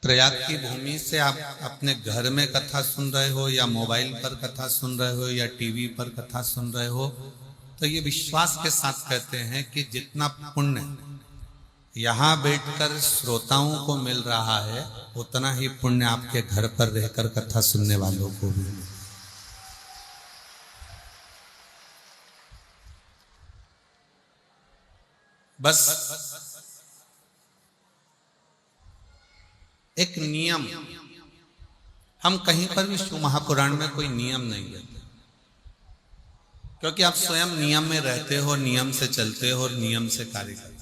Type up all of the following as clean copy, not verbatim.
प्रयाग की भूमि से आप अपने घर में कथा सुन रहे हो या मोबाइल पर कथा सुन रहे हो या टीवी पर कथा सुन रहे हो, तो ये विश्वास के साथ कहते हैं कि जितना पुण्य यहाँ बैठकर श्रोताओं को मिल रहा है, उतना ही पुण्य आपके घर पर रहकर कथा सुनने वालों को भी। बस एक नियम, हम कहीं पर भी शिव महापुराण में कोई नियम नहीं देते, क्योंकि आप स्वयं नियम में रहते हो, नियम से चलते हो और नियम से कार्य करते हो।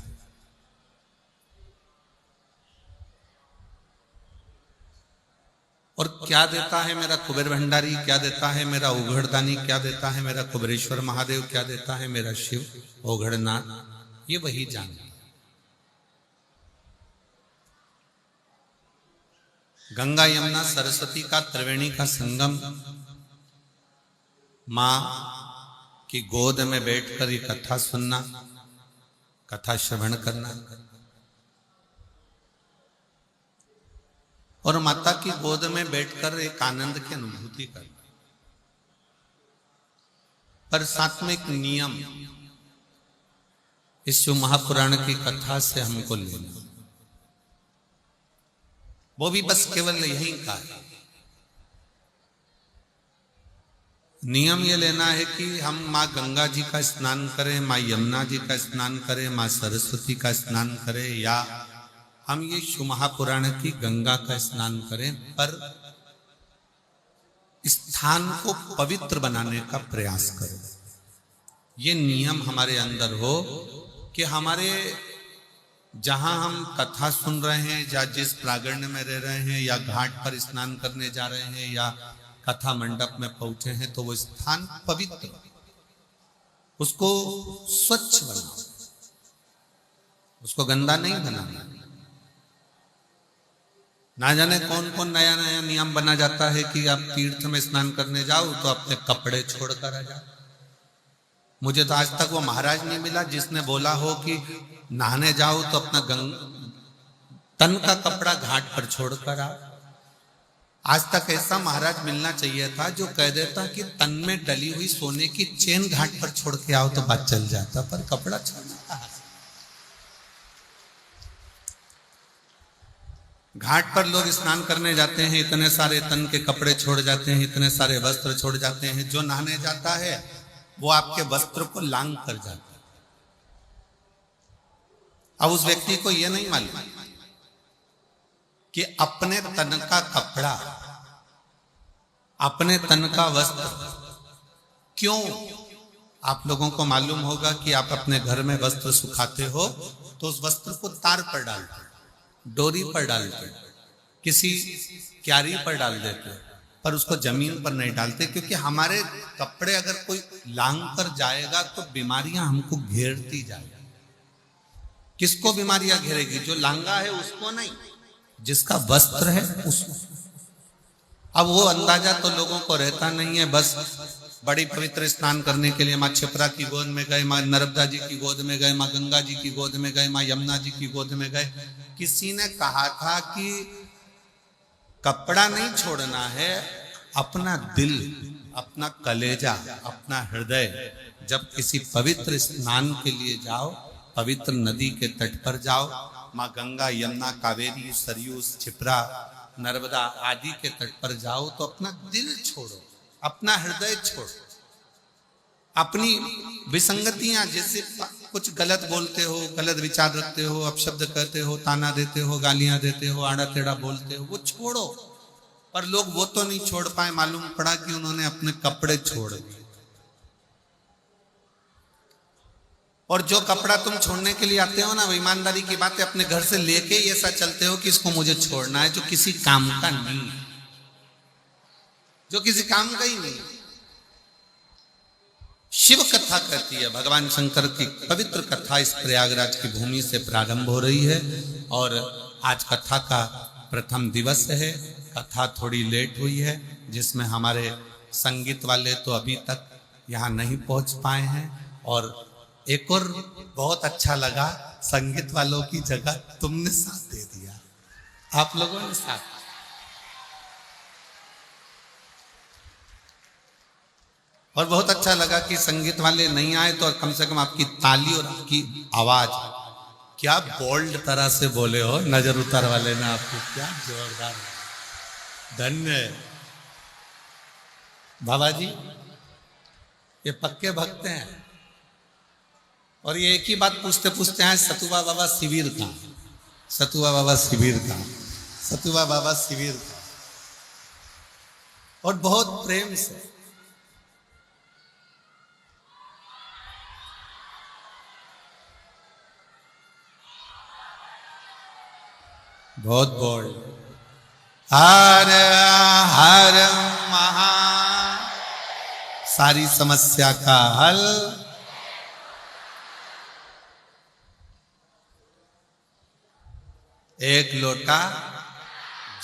और क्या देता है मेरा कुबेर भंडारी, क्या देता है मेरा उघड़दानी, क्या देता है मेरा कुबेरेश्वर महादेव, क्या देता है मेरा शिव ओघड़नाथ, ये वही जानता। गंगा यमुना सरस्वती का त्रिवेणी का संगम, मां की गोद में बैठकर ये कथा सुनना, कथा श्रवण करना, और माता की गोद में बैठकर एक आनंद की अनुभूति करना। पर साथ में एक नियम इस शिव महापुराण की कथा से हमको लेना, वो भी बस केवल यही का है। नियम ये लेना है कि हम माँ गंगा जी का स्नान करें, माँ यमुना जी का स्नान करें, माँ सरस्वती का स्नान करें, या हम ये शिव महापुराण की गंगा का स्नान करें, पर स्थान को पवित्र बनाने का प्रयास करें। ये नियम हमारे अंदर हो कि हमारे जहां हम कथा सुन रहे हैं, या जिस प्रांगण में रह रहे हैं, या घाट पर स्नान करने जा रहे हैं, या कथा मंडप में पहुंचे हैं, तो वो स्थान पवित्र, उसको स्वच्छ बनाओ, उसको गंदा नहीं बनाना। ना जाने कौन कौन नया नया नियम बना जाता है कि आप तीर्थ में स्नान करने जाओ तो अपने कपड़े छोड़कर आ जाओ। मुझे तो आज तक वो महाराज नहीं मिला जिसने बोला हो कि नहाने जाओ तो अपना तन का कपड़ा घाट पर छोड़कर आओ। आज तक ऐसा महाराज मिलना चाहिए था जो कह देता कि तन में डली हुई सोने की चेन घाट पर छोड़ के आओ तो बात चल जाता, पर कपड़ा छोड़ना कहाँ से? घाट पर लोग स्नान करने जाते हैं, इतने सारे तन के कपड़े छोड़ जाते हैं, इतने सारे वस्त्र छोड़ जाते हैं। जो नहाने जाता है वो आपके वस्त्र को लांग कर जाता है। अब उस व्यक्ति को यह नहीं मालूम कि अपने तन का कपड़ा, अपने तन का वस्त्र क्यों, आप लोगों को मालूम होगा कि आप अपने घर में वस्त्र सुखाते हो तो उस वस्त्र को तार पर डालते, डोरी पर डालते, किसी क्यारी पर डाल देते, पर उसको जमीन पर नहीं डालते, क्योंकि हमारे कपड़े अगर कोई लांग कर जाएगा तो बीमारियां हमको घेरती जाएगी। किसको बीमारियां घेरेगी? जो लांगा है उसको नहीं, जिसका वस्त्र है उसको। अब वो अंदाजा तो लोगों को रहता नहीं है। बस बड़ी पवित्र स्नान करने के लिए माँ क्षिप्रा की गोद में गए, माँ नर्मदा जी की गोद में गए, माँ गंगा जी की गोद में गए, माँ यमुना जी की गोद में गए। किसी ने कहा था कि कपड़ा नहीं छोड़ना है, अपना दिल, अपना कलेजा, अपना हृदय। जब किसी पवित्र स्नान के लिए जाओ, पवित्र नदी के तट पर जाओ, माँ गंगा, यमुना, कावेरी, सरयू, क्षिप्रा, नर्मदा आदि के तट पर जाओ, तो अपना दिल छोड़ो, अपना हृदय छोड़ो, अपनी विसंगतियां, जैसे कुछ गलत बोलते हो, गलत विचार रखते हो, अपशब्द कहते हो, ताना देते हो, गालियां देते हो, आड़ा टेढ़ा बोलते हो, वो छोड़ो। पर लोग वो तो नहीं छोड़ पाए, मालूम पड़ा कि उन्होंने अपने कपड़े छोड़ दिए। और जो कपड़ा तुम छोड़ने के लिए आते हो ना, वो ईमानदारी की बात है, अपने घर से लेके ही ऐसा चलते हो कि इसको मुझे छोड़ना है, जो किसी काम का नहीं, जो किसी काम का ही नहीं। शिव कथा कहती है, भगवान शंकर की पवित्र कथा इस प्रयागराज की भूमि से प्रारंभ हो रही है, और आज कथा का प्रथम दिवस है। कथा थोड़ी लेट हुई है, जिसमें हमारे संगीत वाले तो अभी तक यहाँ नहीं पहुंच पाए हैं, और एक और बहुत अच्छा लगा, संगीत वालों की जगह तुमने साथ दे दिया। आप लोगों ने साथ। और बहुत अच्छा लगा कि संगीत वाले नहीं आए तो कम से कम आपकी ताली और आपकी आवाज, क्या बोल्ड तरह से बोले हो, नजर उतार वाले ने आपको, क्या जोरदार, धन्य। बाबा जी ये पक्के भक्त हैं और ये एक ही बात पूछते पूछते हैं, सतुबा बाबा शिविर का, सतुबा बाबा शिविर का, सतुबा बाबा शिविर का, और बहुत प्रेम से। बहुत बोल, हर हर महा, सारी समस्या का हल, एक लोटा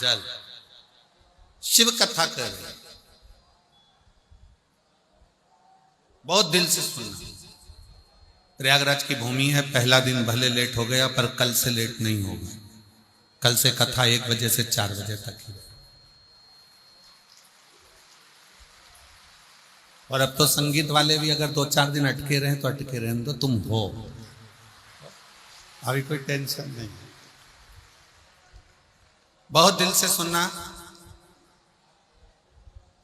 जल। शिव कथा कर रहे, बहुत दिल से सुनना। प्रयागराज की भूमि है, पहला दिन भले लेट हो गया पर कल से लेट नहीं होगा। कल से कथा 1 बजे से 4 बजे तक ही। और अब तो संगीत वाले भी अगर 2-4 दिन अटके रहे तो अटके रहने दो, तुम हो, अभी कोई टेंशन नहीं। बहुत दिल से सुनना।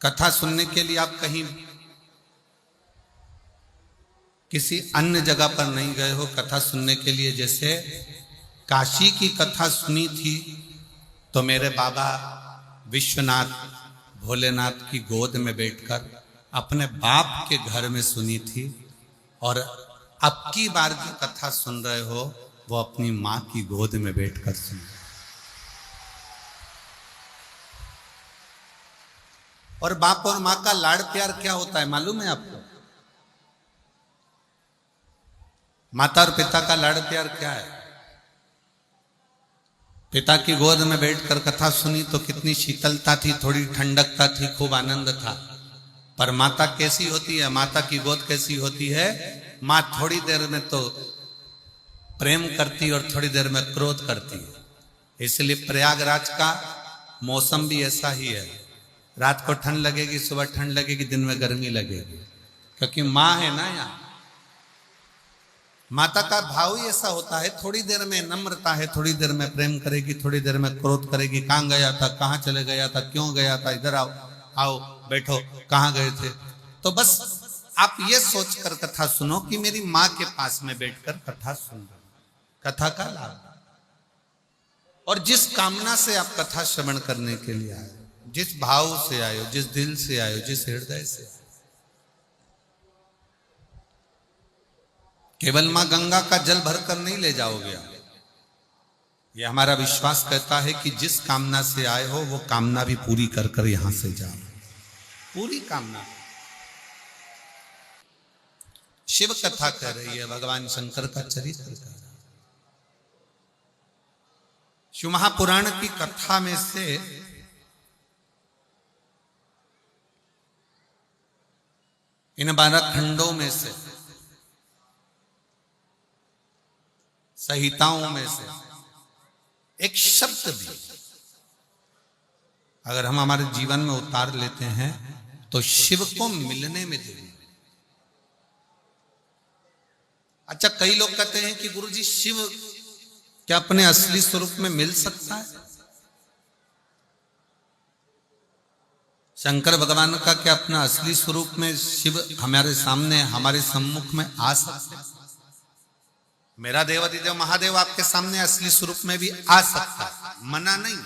कथा सुनने के लिए आप कहीं किसी अन्य जगह पर नहीं गए हो। कथा सुनने के लिए, जैसे काशी की कथा सुनी थी तो मेरे बाबा विश्वनाथ भोलेनाथ की गोद में बैठकर अपने बाप के घर में सुनी थी, और अब की बार जो कथा सुन रहे हो वो अपनी मां की गोद में बैठकर सुन। और बाप और मां का लाड़ प्यार क्या होता है मालूम है आपको? माता और पिता का लाड़ प्यार क्या है? पिता की गोद में बैठकर कथा सुनी तो कितनी शीतलता थी, थोड़ी ठंडकता थी, खूब आनंद था। पर माता कैसी होती है, माता की गोद कैसी होती है? मां थोड़ी देर में तो प्रेम करती और थोड़ी देर में क्रोध करती है। इसलिए प्रयागराज का मौसम भी ऐसा ही है, रात को ठंड लगेगी, सुबह ठंड लगेगी, दिन में गर्मी लगेगी, क्योंकि मां है ना यहाँ। माता का भाव ही ऐसा होता है, थोड़ी देर में नम्रता है, थोड़ी देर में प्रेम करेगी, थोड़ी देर में क्रोध करेगी। कहाँ गया था, कहाँ चले गया था, क्यों गया था, इधर आओ, आओ बैठो, कहाँ गए थे। तो बस आप ये सोचकर कथा सुनो कि मेरी माँ के पास में बैठकर कथा सुन रहा हूं। कथा का लाभ, और जिस कामना से आप कथा श्रवण करने के लिए आए, जिस भाव से आए हो, जिस दिल से आए हो, जिस हृदय से आए, केवल मां गंगा का जल भरकर नहीं ले जाओगे आप। ये हमारा विश्वास कहता है कि जिस कामना से आए हो वो कामना भी पूरी कर कर यहां से जाओ, पूरी कामना। शिव कथा कह रही है, भगवान शंकर का चरित्र कह रहा है। शिव महापुराण की कथा में से इन 12 खंडों में से, संहिताओं में से एक शब्द भी अगर हम हमारे जीवन में उतार लेते हैं तो शिव को मिलने में देरी। अच्छा, कई लोग कहते हैं कि गुरुजी शिव क्या अपने असली स्वरूप में मिल सकता है? शंकर भगवान का क्या अपना असली स्वरूप में शिव हमारे सामने, हमारे सम्मुख में आ सकते हैं? मेरा देवाधिदेव महादेव आपके सामने असली स्वरूप में भी आ सकता है, मना नहीं।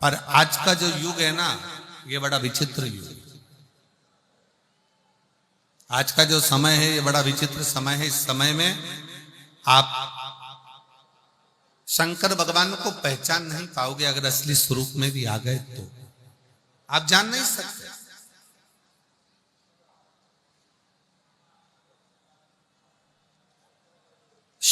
पर आज का जो युग है ना, ये बड़ा विचित्र युग है। आज का जो समय है ये बड़ा विचित्र समय है। इस समय में आप शंकर भगवान को पहचान नहीं पाओगे। अगर असली स्वरूप में भी आ गए तो आप जान नहीं सकते।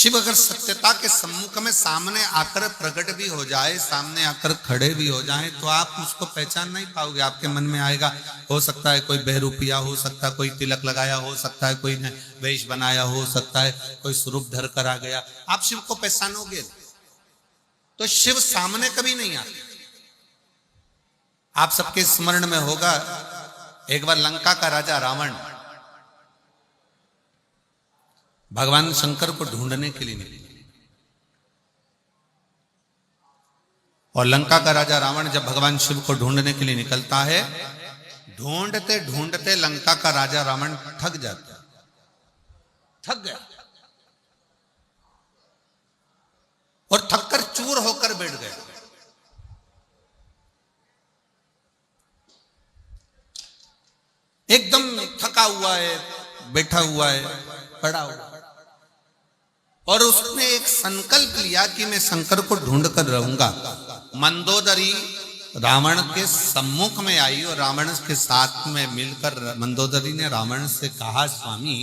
शिव अगर सत्यता के सम्मुख में सामने आकर प्रकट भी हो जाए, सामने आकर खड़े भी हो जाए, तो आप उसको पहचान नहीं पाओगे। आपके मन में आएगा, हो सकता है कोई बहरूपिया, हो सकता है कोई तिलक लगाया, हो सकता है कोई ने वेश बनाया, हो सकता है कोई स्वरूप धर कर आ गया, आप शिव को पहचानोगे? तो शिव सामने कभी नहीं आते। आप सबके स्मरण में होगा, एक बार लंका का राजा रावण भगवान शंकर को ढूंढने के लिए निकले, और लंका का राजा रावण जब भगवान शिव को ढूंढने के लिए निकलता है, ढूंढते ढूंढते लंका का राजा रावण थक जाता है, थक गया और थककर चूर होकर बैठ गया। एकदम थका हुआ है, बैठा हुआ है, पड़ा हुआ, और उसने एक संकल्प लिया कि मैं शंकर को ढूंढ कर रहूंगा। मंदोदरी रावण के सम्मुख में आई और रावण के साथ में मिलकर मंदोदरी ने रावण से कहा, स्वामी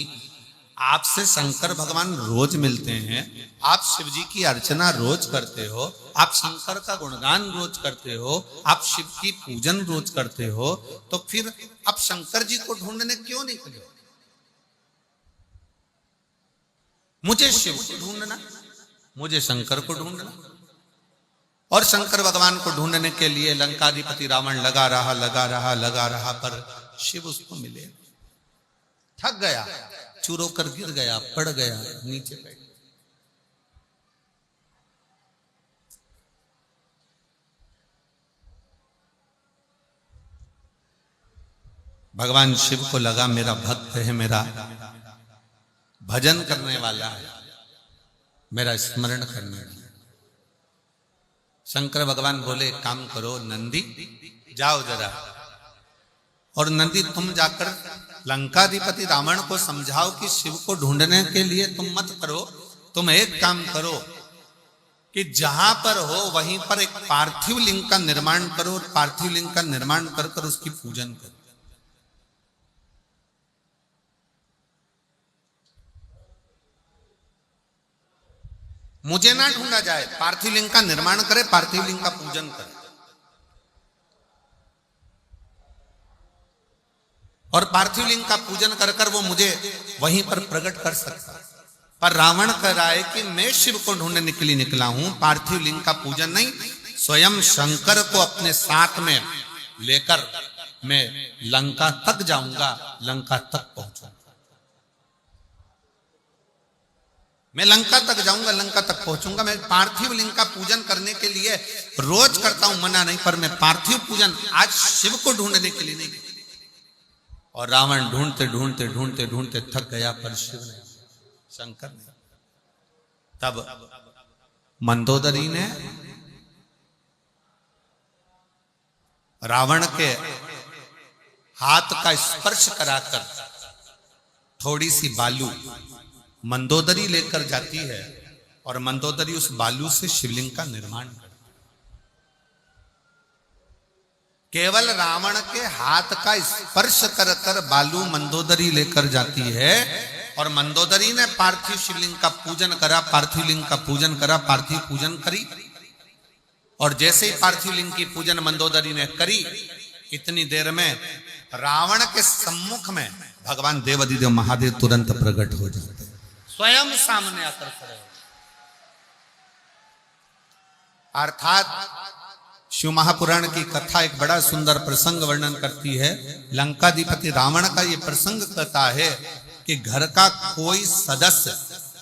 आपसे शंकर भगवान रोज मिलते हैं, आप शिव जी की अर्चना रोज करते हो, आप शंकर का गुणगान रोज करते हो, आप शिव की पूजन रोज करते हो, तो फिर आप शंकर जी को ढूंढने क्यों निकले? मुझे शिव को ढूंढना, मुझे शंकर को ढूंढना। और शंकर भगवान को ढूंढने के लिए लंकाधिपति रावण लगा रहा, पर शिव उसको मिले। थक गया, चूर होकर गिर गया, पड़ गया, नीचे बैठ। भगवान शिव को लगा मेरा भक्त है, मेरा भजन करने वाला है, मेरा स्मरण करने वाला। शंकर भगवान बोले, काम करो नंदी, जाओ जरा, और नंदी तुम जाकर लंकाधिपति रावण को समझाओ कि शिव को ढूंढने के लिए तुम मत करो, तुम एक काम करो कि जहां पर हो वहीं पर एक पार्थिव लिंग का निर्माण करो, और पार्थिव लिंग का निर्माण कर कर उसकी पूजन करो। मुझे ना ढूंढा जाए, पार्थिव लिंग का निर्माण करे, पार्थिव लिंग का पूजन करे, और पार्थिव लिंग का पूजन कर कर वो मुझे वहीं पर प्रकट कर सकता। पर रावण कह रहा है कि मैं शिव को ढूंढने के लिए निकला हूं, पार्थिव लिंग का पूजन नहीं, स्वयं शंकर को अपने साथ में लेकर मैं लंका तक जाऊंगा, लंका तक पहुंचूंगा। मैं लंका तक जाऊंगा, लंका तक पहुंचूंगा। मैं पार्थिव लिंग का पूजन करने के लिए रोज करता हूं, मना नहीं, पर मैं पार्थिव पूजन आज शिव को ढूंढने के लिए नहीं। और रावण ढूंढते ढूंढते ढूंढते ढूंढते थक गया, पर शिव ने, शंकर ने। तब मंदोदरी ने रावण के हाथ का स्पर्श कराकर थोड़ी सी बालू मंदोदरी लेकर जाती है, और मंदोदरी उस बालू से शिवलिंग का निर्माण करती है। केवल रावण के हाथ का स्पर्श कर कर बालू मंदोदरी लेकर जाती है, और मंदोदरी ने पार्थिव शिवलिंग का पूजन करा, पार्थिव लिंग का पूजन करा, पार्थिव पूजन करी। और जैसे ही पार्थिव लिंग की पूजन मंदोदरी ने करी, इतनी देर में रावण के सम्मुख में भगवान देवाधिदेव महादेव तुरंत प्रकट हो जाते, स्वयं सामने आकर खड़े। अर्थात शिव महापुराण की कथा एक बड़ा सुंदर प्रसंग वर्णन करती है। लंकाधिपति रावण का ये प्रसंग कहता है कि घर का कोई सदस्य,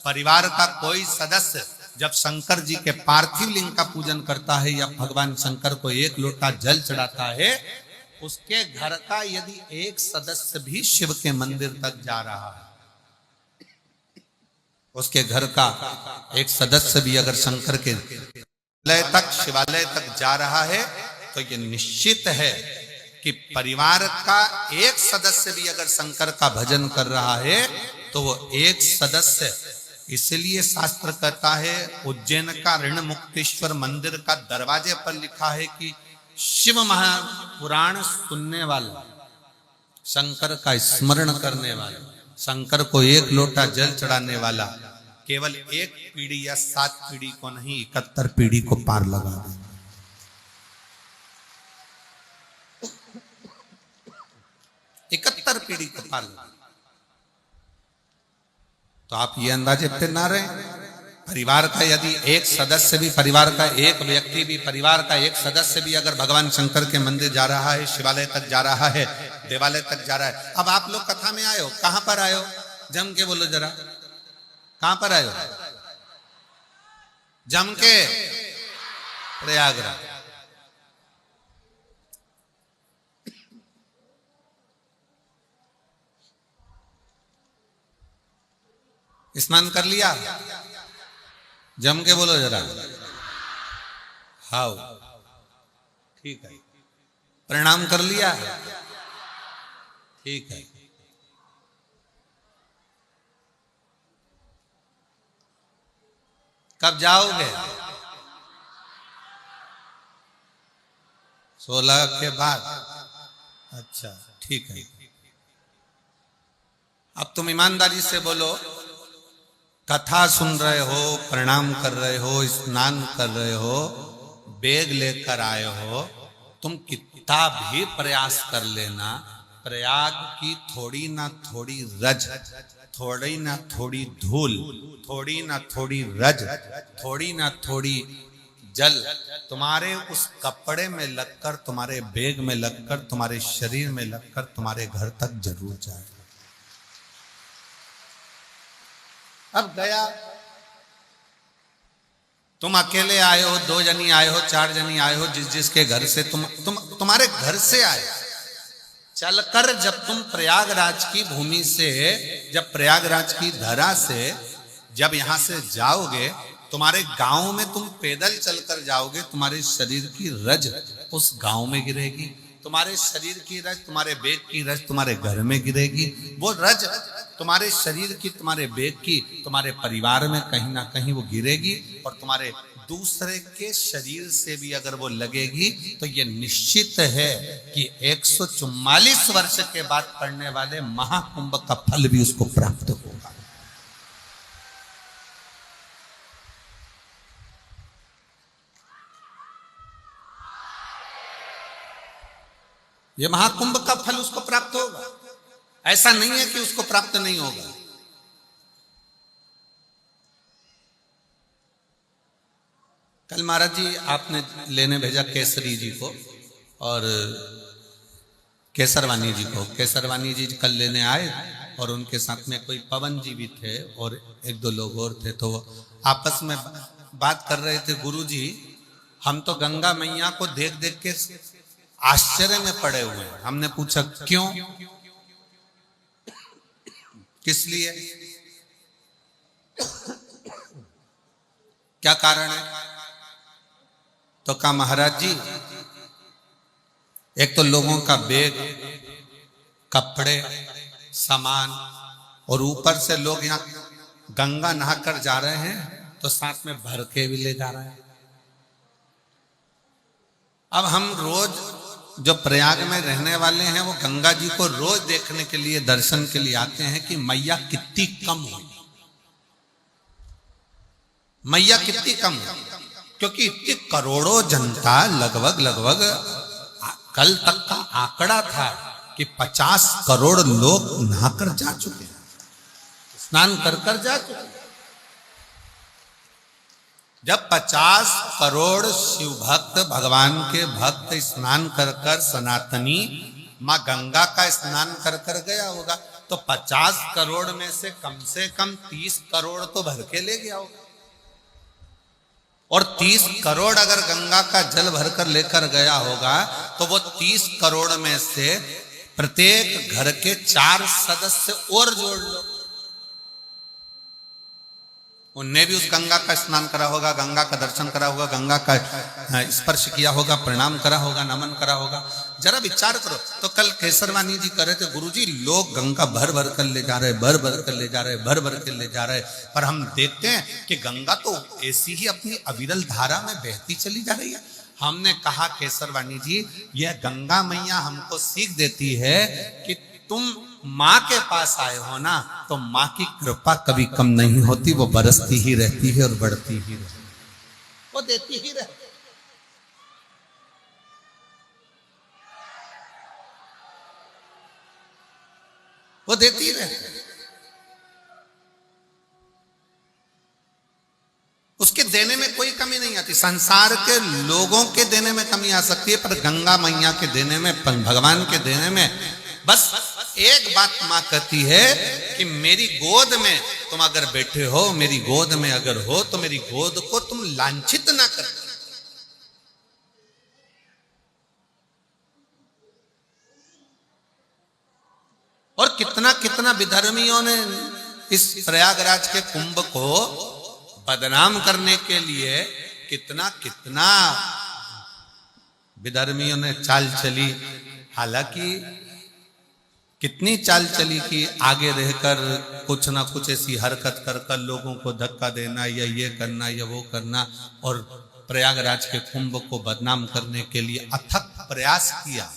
परिवार का कोई सदस्य जब शंकर जी के पार्थिव लिंग का पूजन करता है या भगवान शंकर को एक लोटा जल चढ़ाता है, उसके घर का यदि एक सदस्य भी शिव के मंदिर तक जा रहा है, उसके घर का एक सदस्य भी अगर शंकर के शिवालय तक जा रहा है, तो ये निश्चित है कि परिवार का एक सदस्य भी अगर शंकर का भजन कर रहा है, तो वो एक सदस्य। इसलिए शास्त्र कहता है, उज्जैन का ऋण मुक्तेश्वर मंदिर का दरवाजे पर लिखा है कि शिव महापुराण सुनने वाला, शंकर का स्मरण करने वाला, शंकर को एक लोटा जल चढ़ाने वाला केवल एक पीढ़ी या 7 पीढ़ी को नहीं, 71 पीढ़ी को पार लगा देंगे। 71 पीढ़ी को पार लगा। तो आप ये अंदाजे पे ना रहे। परिवार का यदि एक सदस्य भी, परिवार का एक व्यक्ति भी, परिवार का एक सदस्य भी अगर भगवान शंकर के मंदिर जा रहा है, शिवालय तक जा रहा है, देवालय तक जा रहा है। अब आप लोग कथा में आए हो, कहां पर आए हो? जम के बोलो जरा, कहां पर आए हो? जम के प्रयागराज। स्नान कर लिया? जम के बोलो जरा। हाउ, ठीक है। प्रणाम कर लिया? ठीक है। कब जाओगे? 16 के बाद। अच्छा, ठीक है। अब तुम ईमानदारी से बोलो, कथा सुन रहे हो, प्रणाम कर रहे हो, स्नान कर रहे हो, बैग लेकर आए हो, तुम कितना भी प्रयास कर लेना, प्रयाग की थोड़ी ना थोड़ी रज, थोड़ी ना थोड़ी धूल, थोड़ी ना थोड़ी रज, थोड़ी ना थोड़ी जल तुम्हारे उस कपड़े में लगकर, तुम्हारे बैग में लगकर, तुम्हारे शरीर में लगकर तुम्हारे घर तक जरूर जाए। अब गया, तुम अकेले आए हो, 2 जनी आए हो, 4 जनी आए हो, जिस जिसके घर से तुम्हारे घर से आए, चलकर जब तुम प्रयागराज की भूमि से, जब प्रयागराज की धरा से जब यहां से जाओगे, तुम्हारे गांव में तुम पैदल चलकर जाओगे, तुम्हारे शरीर की रज उस गांव में गिरेगी, तुम्हारे शरीर की रज, तुम्हारे बैग की रज तुम्हारे घर में गिरेगी। वो रज तुम्हारे शरीर की, तुम्हारे बैग की, तुम्हारे परिवार में कहीं ना कहीं वो गिरेगी, और तुम्हारे दूसरे के शरीर से भी अगर वो लगेगी तो ये निश्चित है कि 144 वर्ष के बाद पड़ने वाले महाकुंभ का फल भी उसको प्राप्त होगा। ये महाकुंभ का फल उसको प्राप्त होगा। ऐसा नहीं है कि उसको प्राप्त नहीं होगा। कल महाराज जी आपने लेने भेजा केसरी जी को और केसरवानी जी को। केसरवानी जी कल लेने आए और उनके साथ में कोई पवन जी भी थे और 1-2 लोग और थे। तो वो आपस में बात कर रहे थे, गुरु जी हम तो गंगा मैया को देख देख के आश्चर्य में पड़े हुए हैं। हमने पूछा क्यों, किस लिए, क्या कारण है? तो कहा महाराज जी, एक तो लोगों का बैग, कपड़े, सामान, और ऊपर से लोग यहाँ गंगा नहाकर जा रहे हैं तो साथ में भर के भी ले जा रहे हैं। अब हम रोज जो प्रयाग में रहने वाले हैं वो गंगा जी को रोज देखने के लिए, दर्शन के लिए आते हैं कि मैया कितनी कम हुई, मैया कितनी कम हुई, क्योंकि इतनी करोड़ों जनता, लगभग कल तक का आंकड़ा था कि 50 करोड़ लोग नहाकर जा चुके हैं, स्नान कर जा चुके हैं। जब 50 करोड़ शिव भक्त, भगवान के भक्त स्नान कर सनातनी मां गंगा का स्नान कर गया होगा, तो 50 करोड़ में से कम 30 करोड़ तो भर के ले गया होगा। और 30 करोड़ अगर गंगा का जल भरकर लेकर गया होगा तो वो 30 करोड़ में से प्रत्येक घर के 4 सदस्य और जोड़ लो, उनने भी उस गंगा का स्नान करा होगा, गंगा का दर्शन करा होगा, गंगा का स्पर्श किया होगा, प्रणाम करा होगा, नमन करा होगा। जरा विचार करो। तो कल केसरवानी जी कह रहे थे, गुरुजी लोग गंगा भर भर कर ले जा रहे, भर भर कर ले जा रहे, भर भर कर ले जा रहे, पर हम देखते हैं कि गंगा तो ऐसी ही अपनी अविरल धारा में बहती चली जा रही है। हमने कहा केसरवानी जी, यह गंगा मैया हमको सीख देती है कि तुम माँ के पास आए हो ना, तो माँ की कृपा कभी कम नहीं होती, वो बरसती ही रहती है और बढ़ती ही रहती है, वो देती ही रहती है। वो देती ही रहती है, उसके देने में कोई कमी नहीं आती। संसार के लोगों के देने में कमी आ सकती है, पर गंगा मैया के देने में, भगवान के देने में बस एक बात मां कहती है कि मेरी गोद में तुम अगर बैठे हो, मेरी गोद में अगर हो, तो मेरी गोद को तुम लांछित ना कर। और कितना कितना विधर्मियों ने इस प्रयागराज के कुंभ को बदनाम करने के लिए कितना कितना विधर्मियों ने चाल चली। हालांकि कितनी चाल चली कि आगे रहकर कुछ ना कुछ ऐसी हरकत कर कर लोगों को धक्का देना, या ये करना या वो करना, और प्रयागराज के कुंभ को बदनाम करने के लिए अथक प्रयास किया।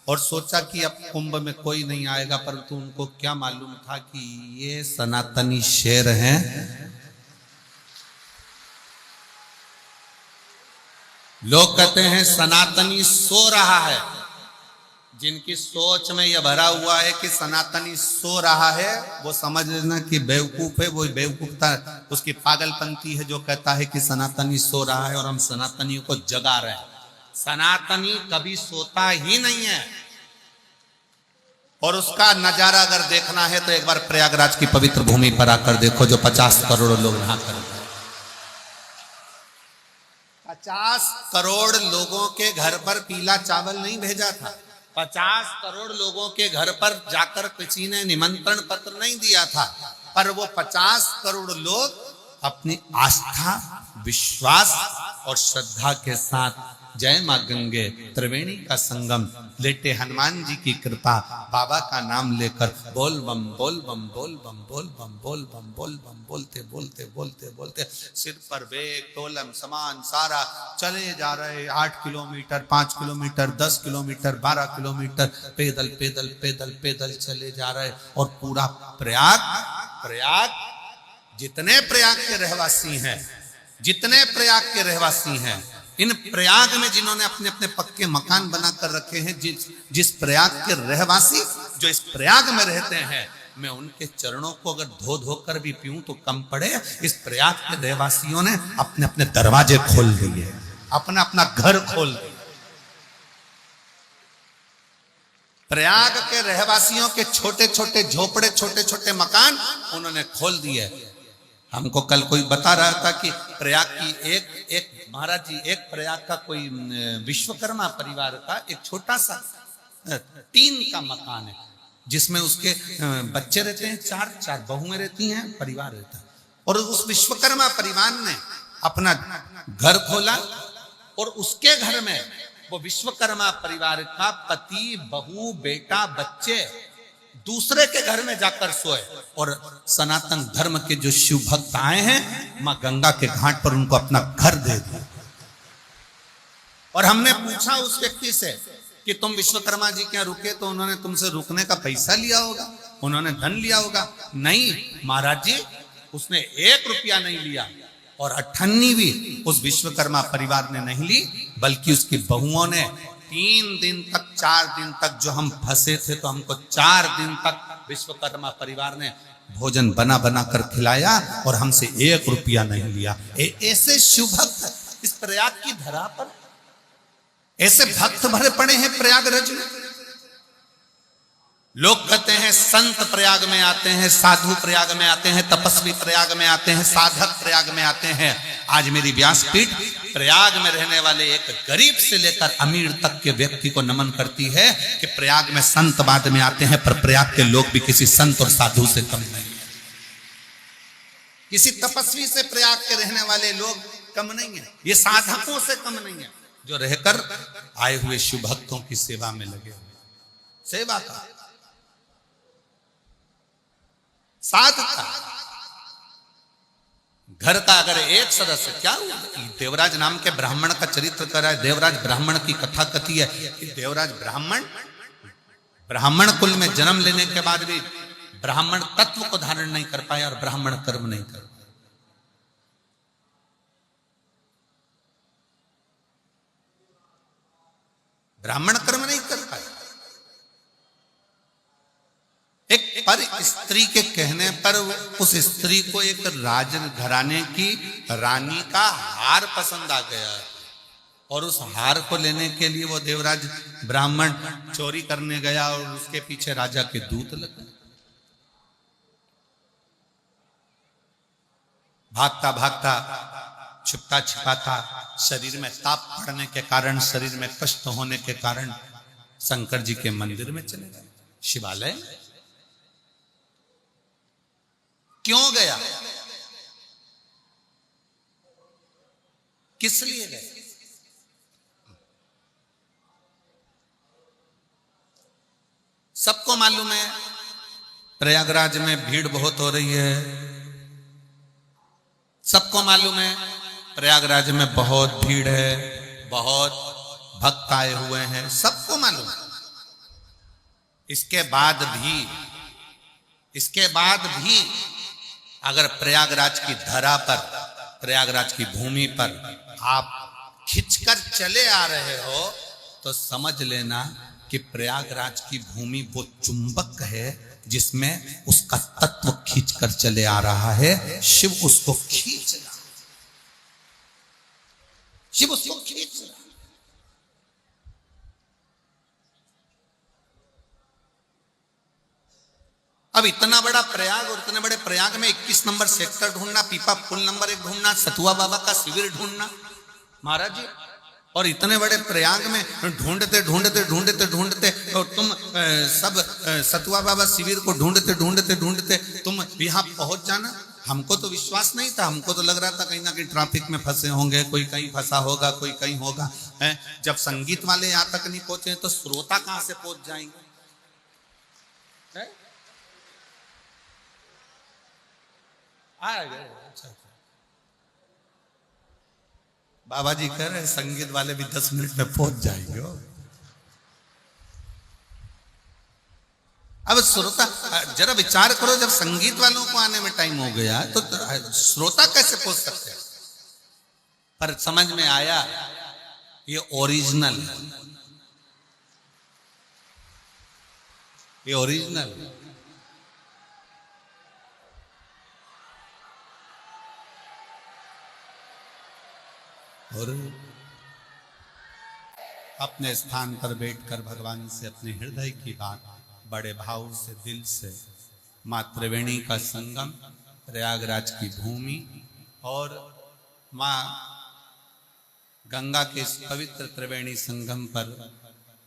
और सोचा कि अब कुंभ में कोई नहीं आएगा, परंतु उनको क्या मालूम था कि ये सनातनी शेर हैं। लोग कहते हैं सनातनी सो रहा है। जिनकी सोच में यह भरा हुआ है कि सनातनी सो रहा है, वो समझ लेना कि बेवकूफ है। वो बेवकूफता उसकी पागलपंती है जो कहता है कि सनातनी सो रहा है और हम सनातनियों को जगा रहे हैं। सनातनी कभी सोता ही नहीं है। और उसका नजारा अगर देखना है तो एक बार प्रयागराज की पवित्र भूमि पर आकर देखो, जो 50 करोड़ लोग नहा कर, 50 करोड़ लोगों के घर पर पीला चावल नहीं भेजा था। 50 करोड़ लोगों के घर पर जाकर किसी ने निमंत्रण पत्र नहीं दिया था, पर वो 50 करोड़ लोग अपनी आस्था, विश्वास और श्रद्धा के साथ जय मां गंगे, त्रिवेणी का संगम, लेटे हनुमान जी की कृपा, बाबा का नाम लेकर बोल बम बोल बम बोल बम बोल बम बोल बम बोल बम बोलते बोलते बोलते बोलते सिर पर बेग तोलम सामान सारा चले जा रहे। 8 किलोमीटर, 5 किलोमीटर, 10 किलोमीटर, 12 किलोमीटर पैदल पैदल पैदल पैदल चले जा रहे। और पूरा प्रयाग जितने प्रयाग के रहवासी हैं, जितने प्रयाग के रहवासी हैं, इन प्रयाग में जिन्होंने अपने अपने पक्के मकान बनाकर रखे हैं, जिस प्रयाग के रहवासी जो इस प्रयाग में रहते हैं, मैं उनके चरणों को अगर धो धो कर भी पीऊं तो कम पड़े। इस प्रयाग के रहवासियों ने अपने अपने दरवाजे खोल दिए, अपना अपना घर खोल दिए। प्रयाग के रहवासियों के छोटे छोटे झोपड़े, छोटे छोटे मकान उन्होंने खोल दिए। हमको कल कोई बता रहा था कि प्रयाग की एक महाराज जी, एक प्रयाग का कोई विश्वकर्मा परिवार का एक छोटा सा टीन का मकान है, जिसमें उसके बच्चे रहते हैं, 4 बहुएं रहती हैं, परिवार रहता है। और उस विश्वकर्मा परिवार ने अपना घर खोला और उसके घर में वो विश्वकर्मा परिवार का पति, बहू, बेटा, बच्चे दूसरे के घर में जाकर सोए। और सनातन धर्म के जो शिव भक्त आए हैं, मां गंगा के घाट पर उनको अपना घर दे दिया। और हमने पूछा उस व्यक्ति से कि तुम विश्वकर्मा जी क्या रुके, तो उन्होंने तुमसे रुकने का पैसा लिया होगा, उन्होंने धन लिया होगा। नहीं महाराज जी, उसने 1 रुपया नहीं लिया। और 98 भी उस विश्वकर्मा परिवार ने नहीं ली, बल्कि उसकी बहुओं ने 3 दिन तक, 4 दिन तक, जो हम फंसे थे तो हमको 4 दिन तक विश्वकर्मा परिवार ने भोजन बना बना कर खिलाया और हमसे 1 रुपया नहीं लिया। ऐसे शिव भक्त इस प्रयाग की धरा पर, ऐसे भक्त भरे पड़े हैं प्रयागराज में। लोग कहते हैं संत प्रयाग में आते हैं, साधु प्रयाग में आते हैं, तपस्वी प्रयाग में आते हैं, साधक प्रयाग में आते हैं। आज मेरी व्यासपीठ प्रयाग में रहने वाले एक गरीब से लेकर अमीर तक के व्यक्ति को नमन करती है कि प्रयाग में संत बाद में आते हैं, पर प्रयाग के लोग भी किसी संत और साधु से कम नहीं है। किसी तपस्वी से प्रयाग के रहने वाले लोग कम नहीं है, ये साधकों से कम नहीं है, जो रहकर आए हुए शिव भक्तों की सेवा में लगे हुए। सेवा का, साधता, घर का अगर एक सदस्य, क्या हुआ, देवराज नाम के ब्राह्मण का चरित्र कर रहा है। देवराज ब्राह्मण की कथा कथी है कि देवराज ब्राह्मण कुल में जन्म लेने के बाद भी ब्राह्मण तत्व को धारण नहीं कर पाया और ब्राह्मण कर्म नहीं कर पाया। ब्राह्मण कर्म नहीं कर पाए। एक पर स्त्री के कहने पर उस स्त्री को एक राज घराने की रानी का हार पसंद आ गया और उस हार को लेने के लिए वो देवराज ब्राह्मण चोरी करने गया और उसके पीछे राजा के दूत लग गए। भागता भागता छिपता छिपाता शरीर में ताप पड़ने के कारण, शरीर में कष्ट होने के कारण शंकर जी के मंदिर में चले गए, शिवालय। क्यों गया? किस लिए गए? सबको मालूम है प्रयागराज में भीड़ बहुत हो रही है। सबको मालूम है प्रयागराज में बहुत भीड़ है, बहुत भक्त आए हुए हैं, सबको मालूम है। इसके बाद भी अगर प्रयागराज की धरा पर, प्रयागराज की भूमि पर आप खिंचकर चले आ रहे हो तो समझ लेना कि प्रयागराज की भूमि वो चुंबक है जिसमें उसका तत्व खींचकर चले आ रहा है। शिव उसको खींच रहा, शिव उसको खींच रहा। अब इतना बड़ा प्रयाग और इतने बड़े प्रयाग में 21 नंबर सेक्टर ढूंढना, पीपा पुल नंबर 1 ढूंढना, सतुआ बाबा का शिविर ढूंढना महाराज जी, और इतने बड़े प्रयाग में ढूंढते ढूंढते ढूंढते ढूंढते और तुम सब सतुआ बाबा शिविर को ढूंढते ढूंढते ढूंढते तुम यहाँ पहुंच जाना। हमको तो विश्वास नहीं था, हमको तो लग रहा था कहीं ना कहीं ट्रैफिक में फंसे होंगे, कोई कहीं फंसा होगा, कोई कहीं होगा। जब संगीत वाले यहाँ तक नहीं पहुंचे तो श्रोता कहां से पहुंच जाएंगे? अच्छा, बाबा जी कह रहे संगीत वाले भी 10 मिनट में पहुंच जाएंगे। अब श्रोता जरा विचार करो, जब संगीत वालों को आने में टाइम हो गया तो श्रोता कैसे पहुंच सकते हैं? पर समझ में आया ये ओरिजिनल है, ये ओरिजिनल है। और अपने स्थान पर बैठकर भगवान से अपने हृदय की बात बड़े भाव से, दिल से, मां त्रिवेणी का संगम, प्रयागराज की भूमि और मां गंगा के इस पवित्र त्रिवेणी संगम पर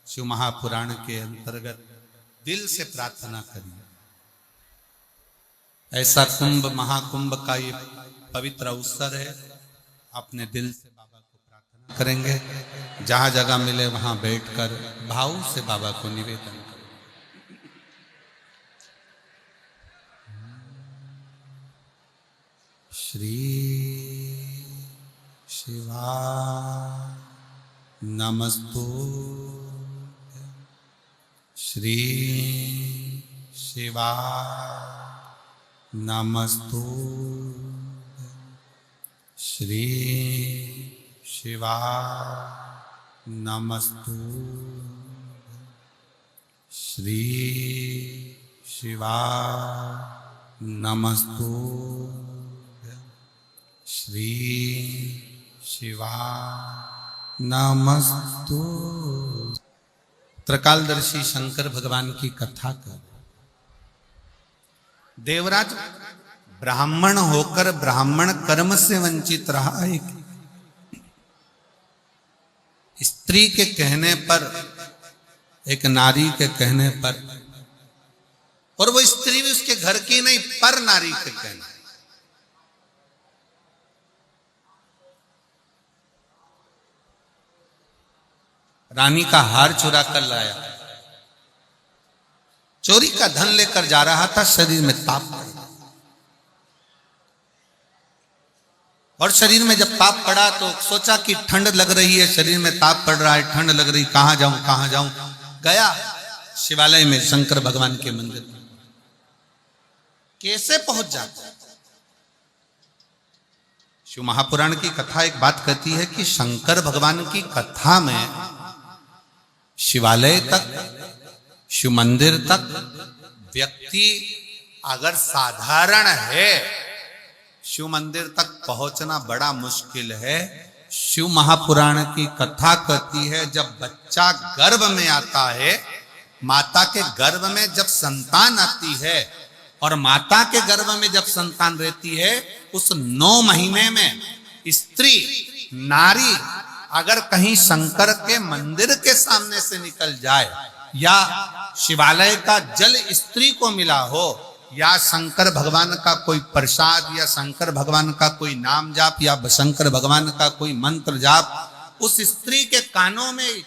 शिव महापुराण के अंतर्गत दिल से प्रार्थना करिए। ऐसा कुंभ, महाकुंभ का ये पवित्र अवसर है, अपने दिल से बाबा को प्रार्थना करेंगे। जहां जगह मिले वहां बैठकर भाव से बाबा को निवेदन करें। श्री शिवा नमस्तुते, श्री शिवा नमस्तुते, श्री शिवा नमस्तुते, श्री शिवा नमस्तुते, श्री शिवा नमस्तुते। त्रिकालदर्शी शंकर भगवान की कथा कर। देवराज ब्राह्मण होकर ब्राह्मण कर्म से वंचित रहा। एक स्त्री के कहने पर, एक नारी के कहने पर, और वो स्त्री भी उसके घर की नहीं, पर नारी के कहने, रानी का हार चुरा कर लाया, चोरी का धन लेकर जा रहा था। शरीर में ताप पड़ा और शरीर में जब ताप पड़ा तो सोचा कि ठंड लग रही है, शरीर में ताप पड़ रहा है, ठंड लग रही, कहां जाऊं कहां जाऊं। गया शिवालय में शंकर भगवान के मंदिर में कैसे पहुंच जाता है? शिव महापुराण की कथा एक बात कहती है कि शंकर भगवान की कथा में शिवालय तक, शिव मंदिर तक व्यक्ति अगर साधारण है, शिव मंदिर तक पहुंचना बड़ा मुश्किल है। शिव महापुराण की कथा कहती है जब बच्चा गर्भ में आता है, माता के गर्भ में जब संतान आती है और माता के गर्भ में जब संतान रहती है, उस 9 महीने में स्त्री नारी अगर कहीं शंकर के मंदिर के सामने से निकल जाए, या शिवालय का जल स्त्री को मिला हो, या शंकर भगवान का कोई प्रसाद, या शंकर भगवान का कोई नाम जाप, या शंकर भगवान का कोई मंत्र जाप उस स्त्री के कानों में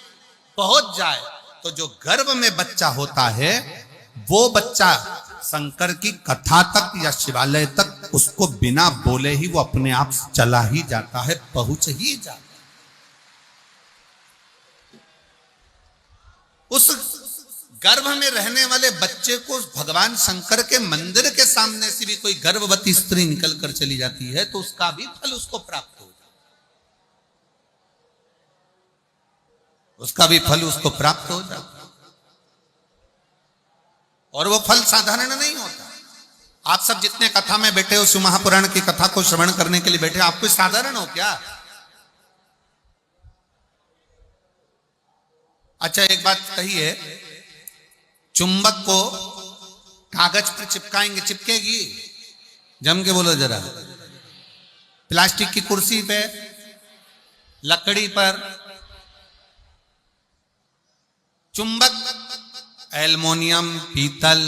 पहुंच जाए, तो जो गर्भ में बच्चा होता है वो बच्चा शंकर की कथा तक या शिवालय तक उसको बिना बोले ही वो अपने आप चला ही जाता है, पहुंच ही जाता है। उस गर्भ में रहने वाले बच्चे को भगवान शंकर के मंदिर के सामने से भी कोई गर्भवती स्त्री निकल कर चली जाती है तो उसका भी फल उसको प्राप्त हो जाता है, उसका भी फल उसको प्राप्त हो जाता है। और वो फल साधारण नहीं होता। आप सब जितने कथा में बैठे हो, शिव महापुराण की कथा को श्रवण करने के लिए बैठे, आप कोई साधारण हो क्या? अच्छा, एक बात कही है, चुंबक को कागज पर चिपकाएंगे, चिपकेगी? जम के बोलो जरा। प्लास्टिक की कुर्सी पे, लकड़ी पर, चुंबक एल्युमिनियम, पीतल,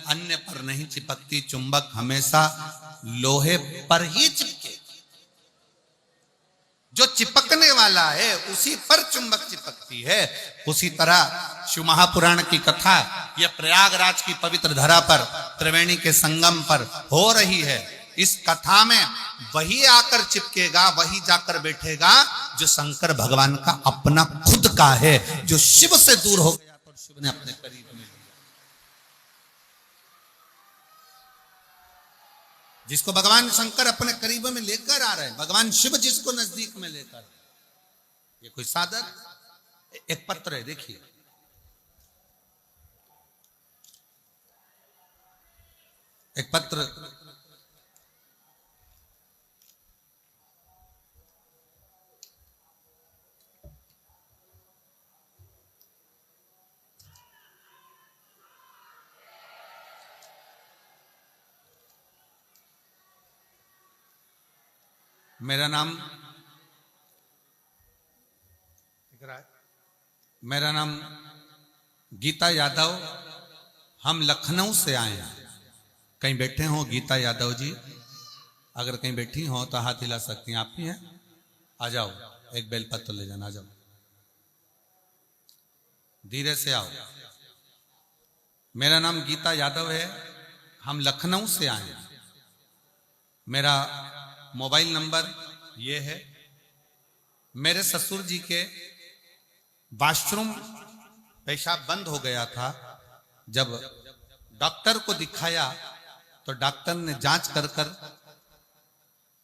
अन्य पर नहीं चिपकती। चुंबक हमेशा लोहे पर ही चिपके। जो चिपकने वाला है उसी पर चुंबक चिपकती है। उसी तरह शिव महापुराण की कथा यह प्रयागराज की पवित्र धरा पर, त्रिवेणी के संगम पर हो रही है। इस कथा में वही आकर चिपकेगा, वही जाकर बैठेगा जो शंकर भगवान का अपना खुद का है, जो शिव से दूर हो गया तो शिव ने अपने करीब में लिया। जिसको भगवान शंकर अपने करीब में लेकर आ रहे हैं, भगवान शिव जिसको नजदीक में लेकर, ये कोई साधन? एक पत्र है, देखिए, एक पत्र मेरा नाम गीता यादव, हम लखनऊ से आए हैं। कहीं बैठे हो गीता यादव जी? अगर कहीं बैठी हो तो हाथ हिला सकती हैं। आप ही हैं? आ जाओ, एक बेलपत्र ले जाना, आ जाओ, धीरे से आओ। मेरा नाम गीता यादव है, हम लखनऊ से आए हैं। मेरा मोबाइल नंबर ये है। मेरे ससुर जी के वॉशरूम पेशाब बंद हो गया था। जब डॉक्टर को दिखाया तो डॉक्टर ने जांच कर कर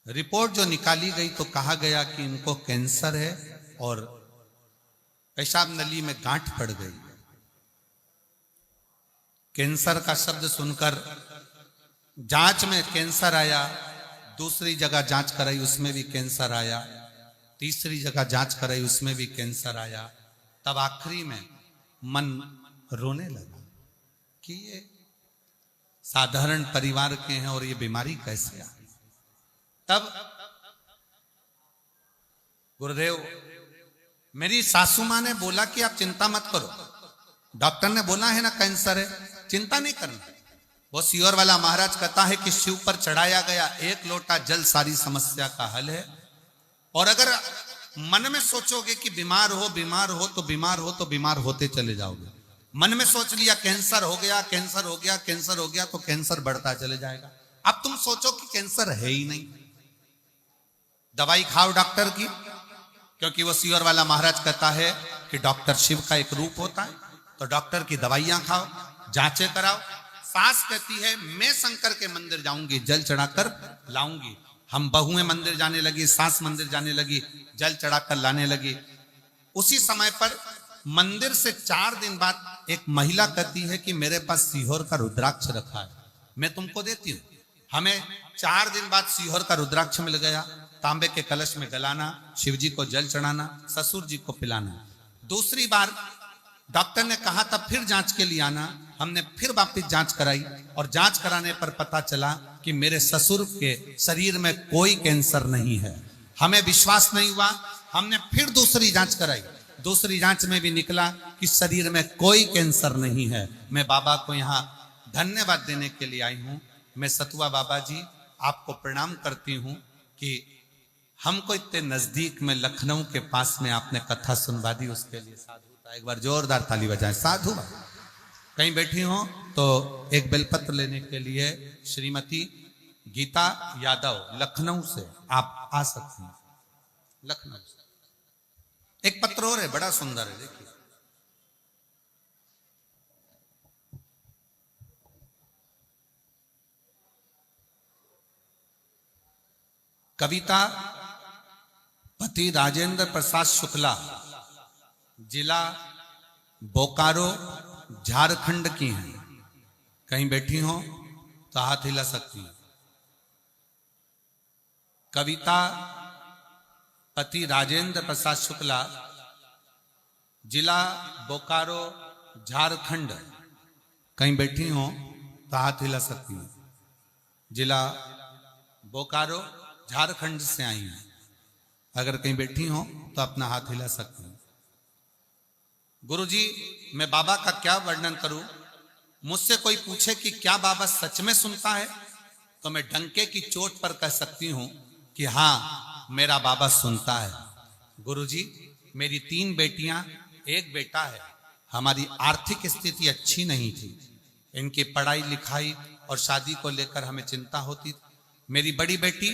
रिपोर्ट जो निकाली गई तो कहा गया कि इनको कैंसर है और पेशाब नली में गांठ पड़ गई। कैंसर का शब्द सुनकर जांच में कैंसर आया, दूसरी जगह जांच कराई उसमें भी कैंसर आया, तीसरी जगह जांच कराई उसमें भी कैंसर आया। तब आखिरी में मन रोने लगा कि ये साधारण परिवार के हैं और ये बीमारी कैसे आई। तब गुरुदेव, मेरी सासू मां ने बोला कि आप चिंता मत करो, डॉक्टर ने बोला है ना कैंसर है, चिंता नहीं करना। वो सियोर वाला महाराज कहता है कि शिव पर चढ़ाया गया एक लोटा जल सारी समस्या का हल है। और अगर मन में सोचोगे कि बीमार हो तो बीमार हो तो बीमार होते चले जाओगे। मन में सोच लिया कैंसर हो गया, कैंसर हो गया, कैंसर हो गया, तो कैंसर बढ़ता चले जाएगा। अब तुम सोचो कि कैंसर है ही नहीं, दवाई खाओ डॉक्टर की, क्योंकि वो सियोर वाला महाराज कहता है कि डॉक्टर शिव का एक रूप होता है। तो तो डॉक्टर की दवाइयां खाओ, जांचें कराओ। सास कहती है मैं शंकर के मंदिर जाऊंगी, जल चढ़ाकर लाऊंगी। हम बहुएं मंदिर जाने लगी, सास मंदिर जाने लगी, जल चढ़ाकर लाने लगी। उसी समय पर मंदिर से 4 दिन बाद एक महिला कहती है कि मेरे पास सीहोर का रुद्राक्ष रखा है, मैं तुमको देती हूं। हमें 4 दिन बाद सीहोर का रुद्राक्ष मिल गया। तांबे के कलश में गलाना, शिव जी को जल चढ़ाना, ससुर जी को पिलाना। दूसरी बार डॉक्टर ने कहा था फिर जांच के लिए आना। हमने फिर वापस जांच कराई और जांच कराने पर पता चला कि मेरे ससुर के शरीर में कोई कैंसर नहीं है। हमें विश्वास नहीं हुआ, हमने फिर दूसरी जांच कराई। दूसरी जांच में भी निकला कि शरीर में कोई कैंसर नहीं है। मैं बाबा को यहाँ धन्यवाद देने के लिए आई हूँ। मैं सतुआ बाबा जी आपको प्रणाम करती हूँ कि हमको इतने नजदीक में लखनऊ के पास में आपने कथा सुनवा दी, उसके लिए साधु। एक बार जोरदार ताली बजाएं साधु। कहीं बैठी हो तो एक बेलपत्र लेने के लिए श्रीमती गीता यादव लखनऊ से आप आ सकती हैं। लखनऊ से एक पत्र और है, बड़ा सुंदर है, देखिए। कविता पति राजेंद्र प्रसाद शुक्ला, जिला बोकारो झारखंड की हैं। कहीं बैठी हो तो हाथ हिला सकती हैं। कविता पति राजेंद्र प्रसाद शुक्ला, जिला बोकारो झारखंड। कहीं बैठी हो तो हाथ हिला सकती हैं। जिला बोकारो झारखंड से आई हैं। अगर कहीं बैठी हो तो अपना हाथ हिला सकती हैं। गुरुजी, मैं बाबा का क्या वर्णन करूं? मुझसे कोई पूछे कि क्या बाबा सच में सुनता है, तो मैं डंके की चोट पर कह सकती हूं कि हां, मेरा बाबा सुनता है। गुरुजी, मेरी 3 बेटियां, 1 बेटा है। हमारी आर्थिक स्थिति अच्छी नहीं थी। इनकी पढ़ाई लिखाई और शादी को लेकर हमें चिंता होती थी। मेरी बड़ी बेटी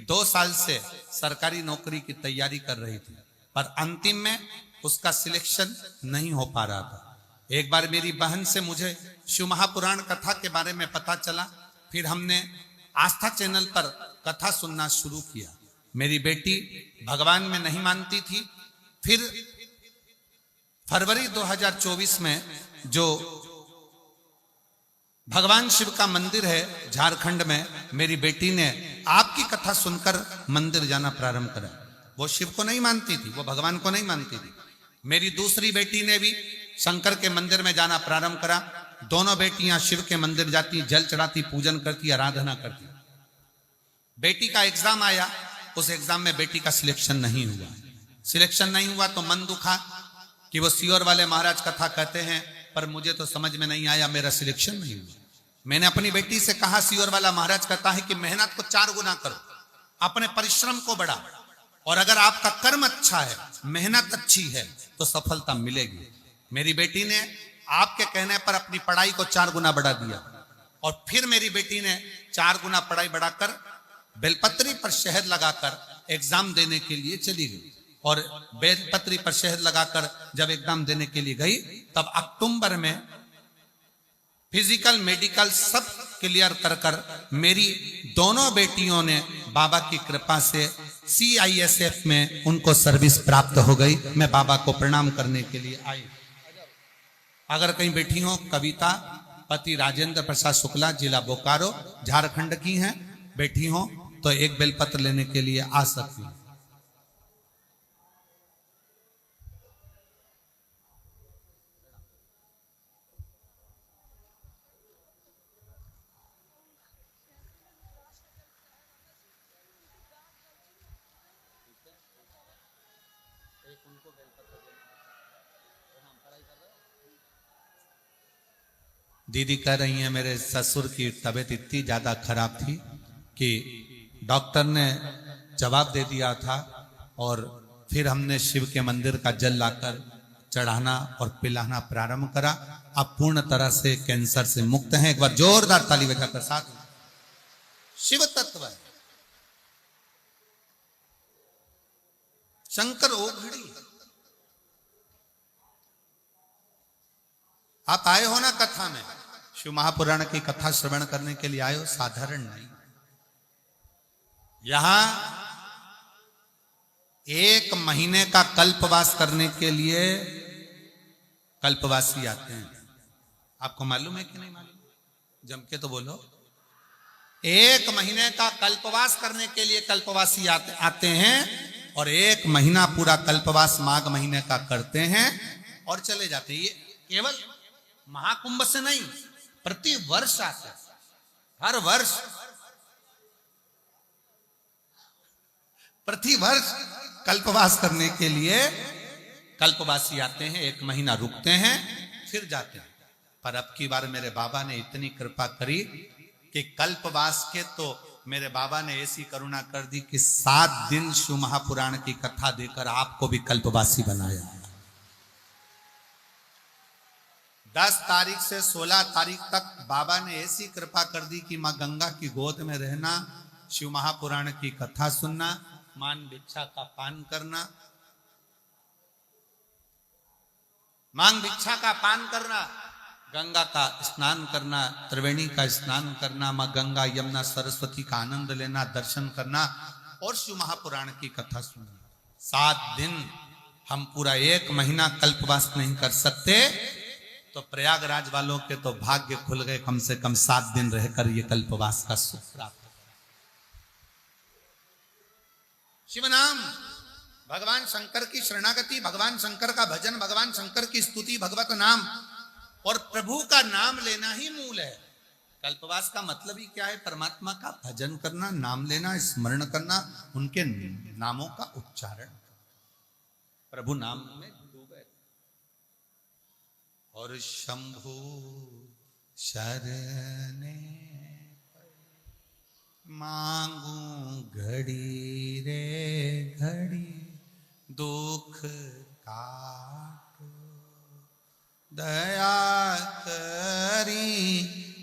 2 साल से सरकारी नौकरी की तैयारी कर रही थी, पर अंतिम में उसका सिलेक्शन नहीं हो पा रहा था। एक बार मेरी बहन से मुझे शिव महापुराण कथा के बारे में पता चला। फिर हमने आस्था चैनल पर कथा सुनना शुरू किया। मेरी बेटी भगवान में नहीं मानती थी। फिर फरवरी 2024 में जो भगवान शिव का मंदिर है झारखंड में, मेरी बेटी ने आपकी कथा सुनकर मंदिर जाना प्रारंभ करा। वो शिव को नहीं मानती थी, वो भगवान को नहीं मानती थी। मेरी दूसरी बेटी ने भी शंकर के मंदिर में जाना प्रारंभ करा। दोनों बेटियां शिव के मंदिर जाती, जल चढ़ाती, पूजन करती, आराधना करती। बेटी का एग्जाम आया, उस एग्जाम में बेटी का सिलेक्शन नहीं हुआ। सिलेक्शन नहीं हुआ तो मन दुखा कि वो सीहोर वाले महाराज कथा कहते हैं, पर मुझे तो समझ में नहीं आया, मेरा सिलेक्शन नहीं हुआ। मैंने अपनी बेटी से कहा, सीहोर वाला महाराज कहता है कि मेहनत को 4 गुना करो, अपने परिश्रम को बढ़ाओ, और अगर आपका कर्म अच्छा है, मेहनत अच्छी है, तो सफलता मिलेगी। मेरी बेटी ने आपके कहने पर अपनी पढ़ाई को 4 गुना बढ़ा दिया, और फिर मेरी बेटी ने 4 गुना पढ़ाई बढ़ाकर बेलपत्री पर शहद लगाकर एग्जाम देने के लिए चली गई। और बेलपत्री पर शहद लगाकर जब एग्जाम देने के लिए गई, तब अक्टूबर में फिजिकल मेडिकल सब क्लियर कर कर मेरी दोनों बेटियों ने बाबा की कृपा से CISF में उनको सर्विस प्राप्त हो गई। मैं बाबा को प्रणाम करने के लिए आई। अगर कहीं बैठी हो, कविता पति राजेंद्र प्रसाद शुक्ला, जिला बोकारो झारखंड की हैं, बैठी हो तो एक बेलपत्र लेने के लिए आ सकती हैं। दीदी कह रही हैं मेरे ससुर की तबीयत इतनी ज़्यादा खराब थी कि डॉक्टर ने जवाब दे दिया था, और फिर हमने शिव के मंदिर का जल लाकर चढ़ाना और पिलाना प्रारंभ करा। अब पूर्ण तरह से कैंसर से मुक्त हैं। एक बार जोरदार ताली बजाकर साथ। शिव तत्व है, शंकर ओघड़ी। आप आए हो ना कथा में, शिव महापुराण की कथा श्रवण करने के लिए आए हो, साधारण नहीं। यहां 1 महीने का कल्पवास करने के लिए कल्पवासी आते हैं। आपको मालूम है कि नहीं मालूम? जम के तो बोलो। 1 महीने का कल्पवास करने के लिए कल्पवासी आते हैं और 1 महीना पूरा कल्पवास माघ महीने का करते हैं और चले जाते हैं। ये केवल महाकुंभ से नहीं, प्रति वर्ष आते हैं। हर वर्ष, प्रति वर्ष कल्पवास करने के लिए कल्पवासी आते हैं, 1 महीना रुकते हैं फिर जाते हैं। पर अब की बार मेरे बाबा ने इतनी कृपा करी कि कल्पवास के तो मेरे बाबा ने ऐसी करुणा कर दी कि 7 दिन शिव महापुराण की कथा देकर आपको भी कल्पवासी बनाया। 10 तारीख से 16 तारीख तक बाबा ने ऐसी कृपा कर दी कि मां गंगा की गोद में रहना, शिव महापुराण की कथा सुनना, मान भिक्षा का पान करना, मांग भिक्षा का पान करना, गंगा का स्नान करना, त्रिवेणी का स्नान करना, मां गंगा यमुना सरस्वती का आनंद लेना, दर्शन करना और शिव महापुराण की कथा सुनना। 7 दिन हम पूरा 1 महीना कल्पवास नहीं कर सकते, तो प्रयागराज वालों के तो भाग्य खुल गए, कम से कम 7 दिन रहकर ये कल्पवास का सुख प्राप्त। शिव नाम, भगवान शंकर की शरणागति, भगवान शंकर का भजन, भगवान शंकर की स्तुति, भगवत नाम और प्रभु का नाम लेना ही मूल है। कल्पवास का मतलब ही क्या है? परमात्मा का भजन करना, नाम लेना, स्मरण करना, उनके नामों का उच्चारण, प्रभु नाम में डूबे। और शंभु शरणे मांगू घड़ी रे घड़ी, दुख काटो दया करी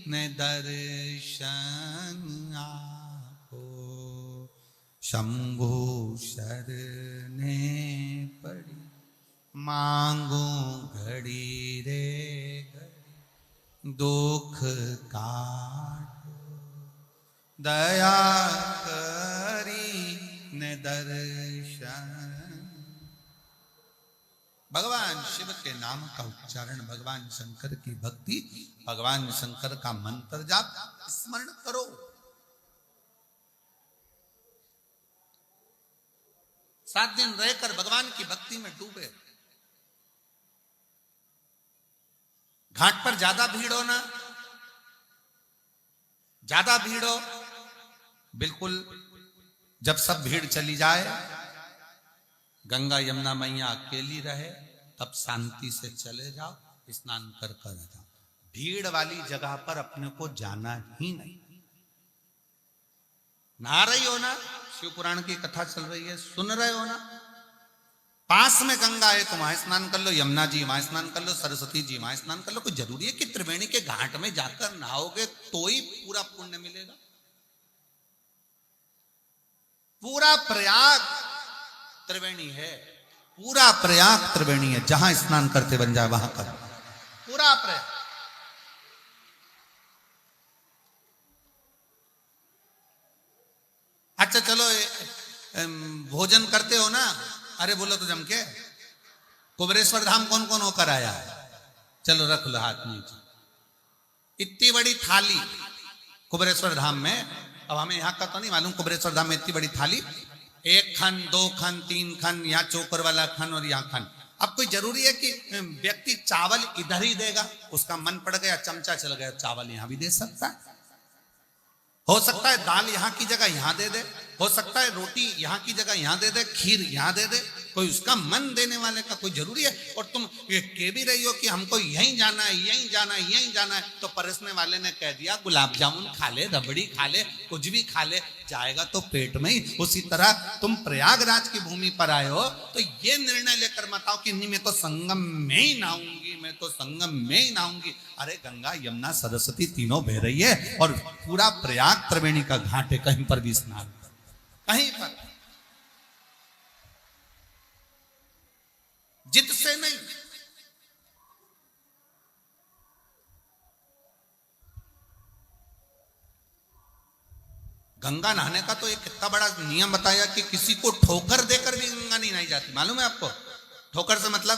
ने दर्शन आपो। शंभु शरणे पड़ी मांगू घड़ी रे घड़ी, दुख काटो दया करी ने दर्शन। भगवान शिव के नाम का उच्चारण, भगवान शंकर की भक्ति, भगवान शंकर का मंत्र जाप, स्मरण करो। सात दिन रहकर भगवान की भक्ति में डूबे। घाट पर ज्यादा भीड़ हो ना, ज्यादा भीड़ हो, बिल्कुल जब सब भीड़ चली जाए, गंगा यमुना मैया अकेली रहे, तब शांति से चले जाओ, स्नान कर कर जाओ। भीड़ वाली जगह पर अपने को जाना ही नहीं। नहा रही हो ना, शिव पुराण की कथा चल रही है, सुन रहे हो ना, पास में गंगा है तो वहां स्नान कर लो, यमुना जी वहां स्नान कर लो, सरस्वती जी वहां स्नान कर लो। कोई जरूरी है कि त्रिवेणी के घाट में जाकर नहाओगे तो ही पूरा पुण्य मिलेगा? पूरा प्रयाग त्रिवेणी है, पूरा प्रयाग त्रिवेणी है, जहां स्नान करते बन जाए वहां कर, पूरा प्रयाग। अच्छा चलो, भोजन करते हो ना, अरे बोलो तो जम के, कुबेरेश्वर धाम कौन कौन होकर आया है? चलो रख लो हाथ नीचे। इतनी बड़ी थाली कुबेरेश्वर धाम में, अब हमें यहां का तो नहीं मालूम, कुबेरेश्वर धाम में इतनी बड़ी थाली, 1 खन 2 खन 3 खन, यहाँ चोकर वाला खन और यहाँ खन। अब कोई जरूरी है कि व्यक्ति चावल इधर ही देगा? उसका मन पड़ गया, चमचा चल गया, चावल यहां भी दे सकता है। हो सकता है दाल यहाँ की जगह यहाँ दे दे, हो सकता है रोटी यहाँ की जगह यहाँ दे दे, खीर यहाँ दे दे। कोई उसका मन देने वाले का कोई जरूरी है? और तुम ये कह भी रही हो कि हमको यहीं जाना है, यहीं जाना है, यहीं जाना है, तो परोसने वाले ने कह दिया गुलाब जामुन खा ले, रबड़ी खा ले, कुछ भी खा ले, जाएगा तो पेट में ही। उसी तरह तुम प्रयागराज की भूमि पर आए हो तो ये निर्णय लेकर मत आओ कि नहीं मैं तो संगम में ही नहाऊंगी, मैं तो संगम में ही नहाऊंगी। अरे गंगा यमुना सरस्वती तीनों बह रही है और पूरा प्रयाग त्रिवेणी का घाट है, कहीं पर भी स्नान, कहीं पर जिद से नहीं। गंगा नहाने का तो एक कितना बड़ा नियम बताया कि किसी को ठोकर देकर भी गंगा नहीं नहाई जाती, मालूम है आपको? ठोकर से मतलब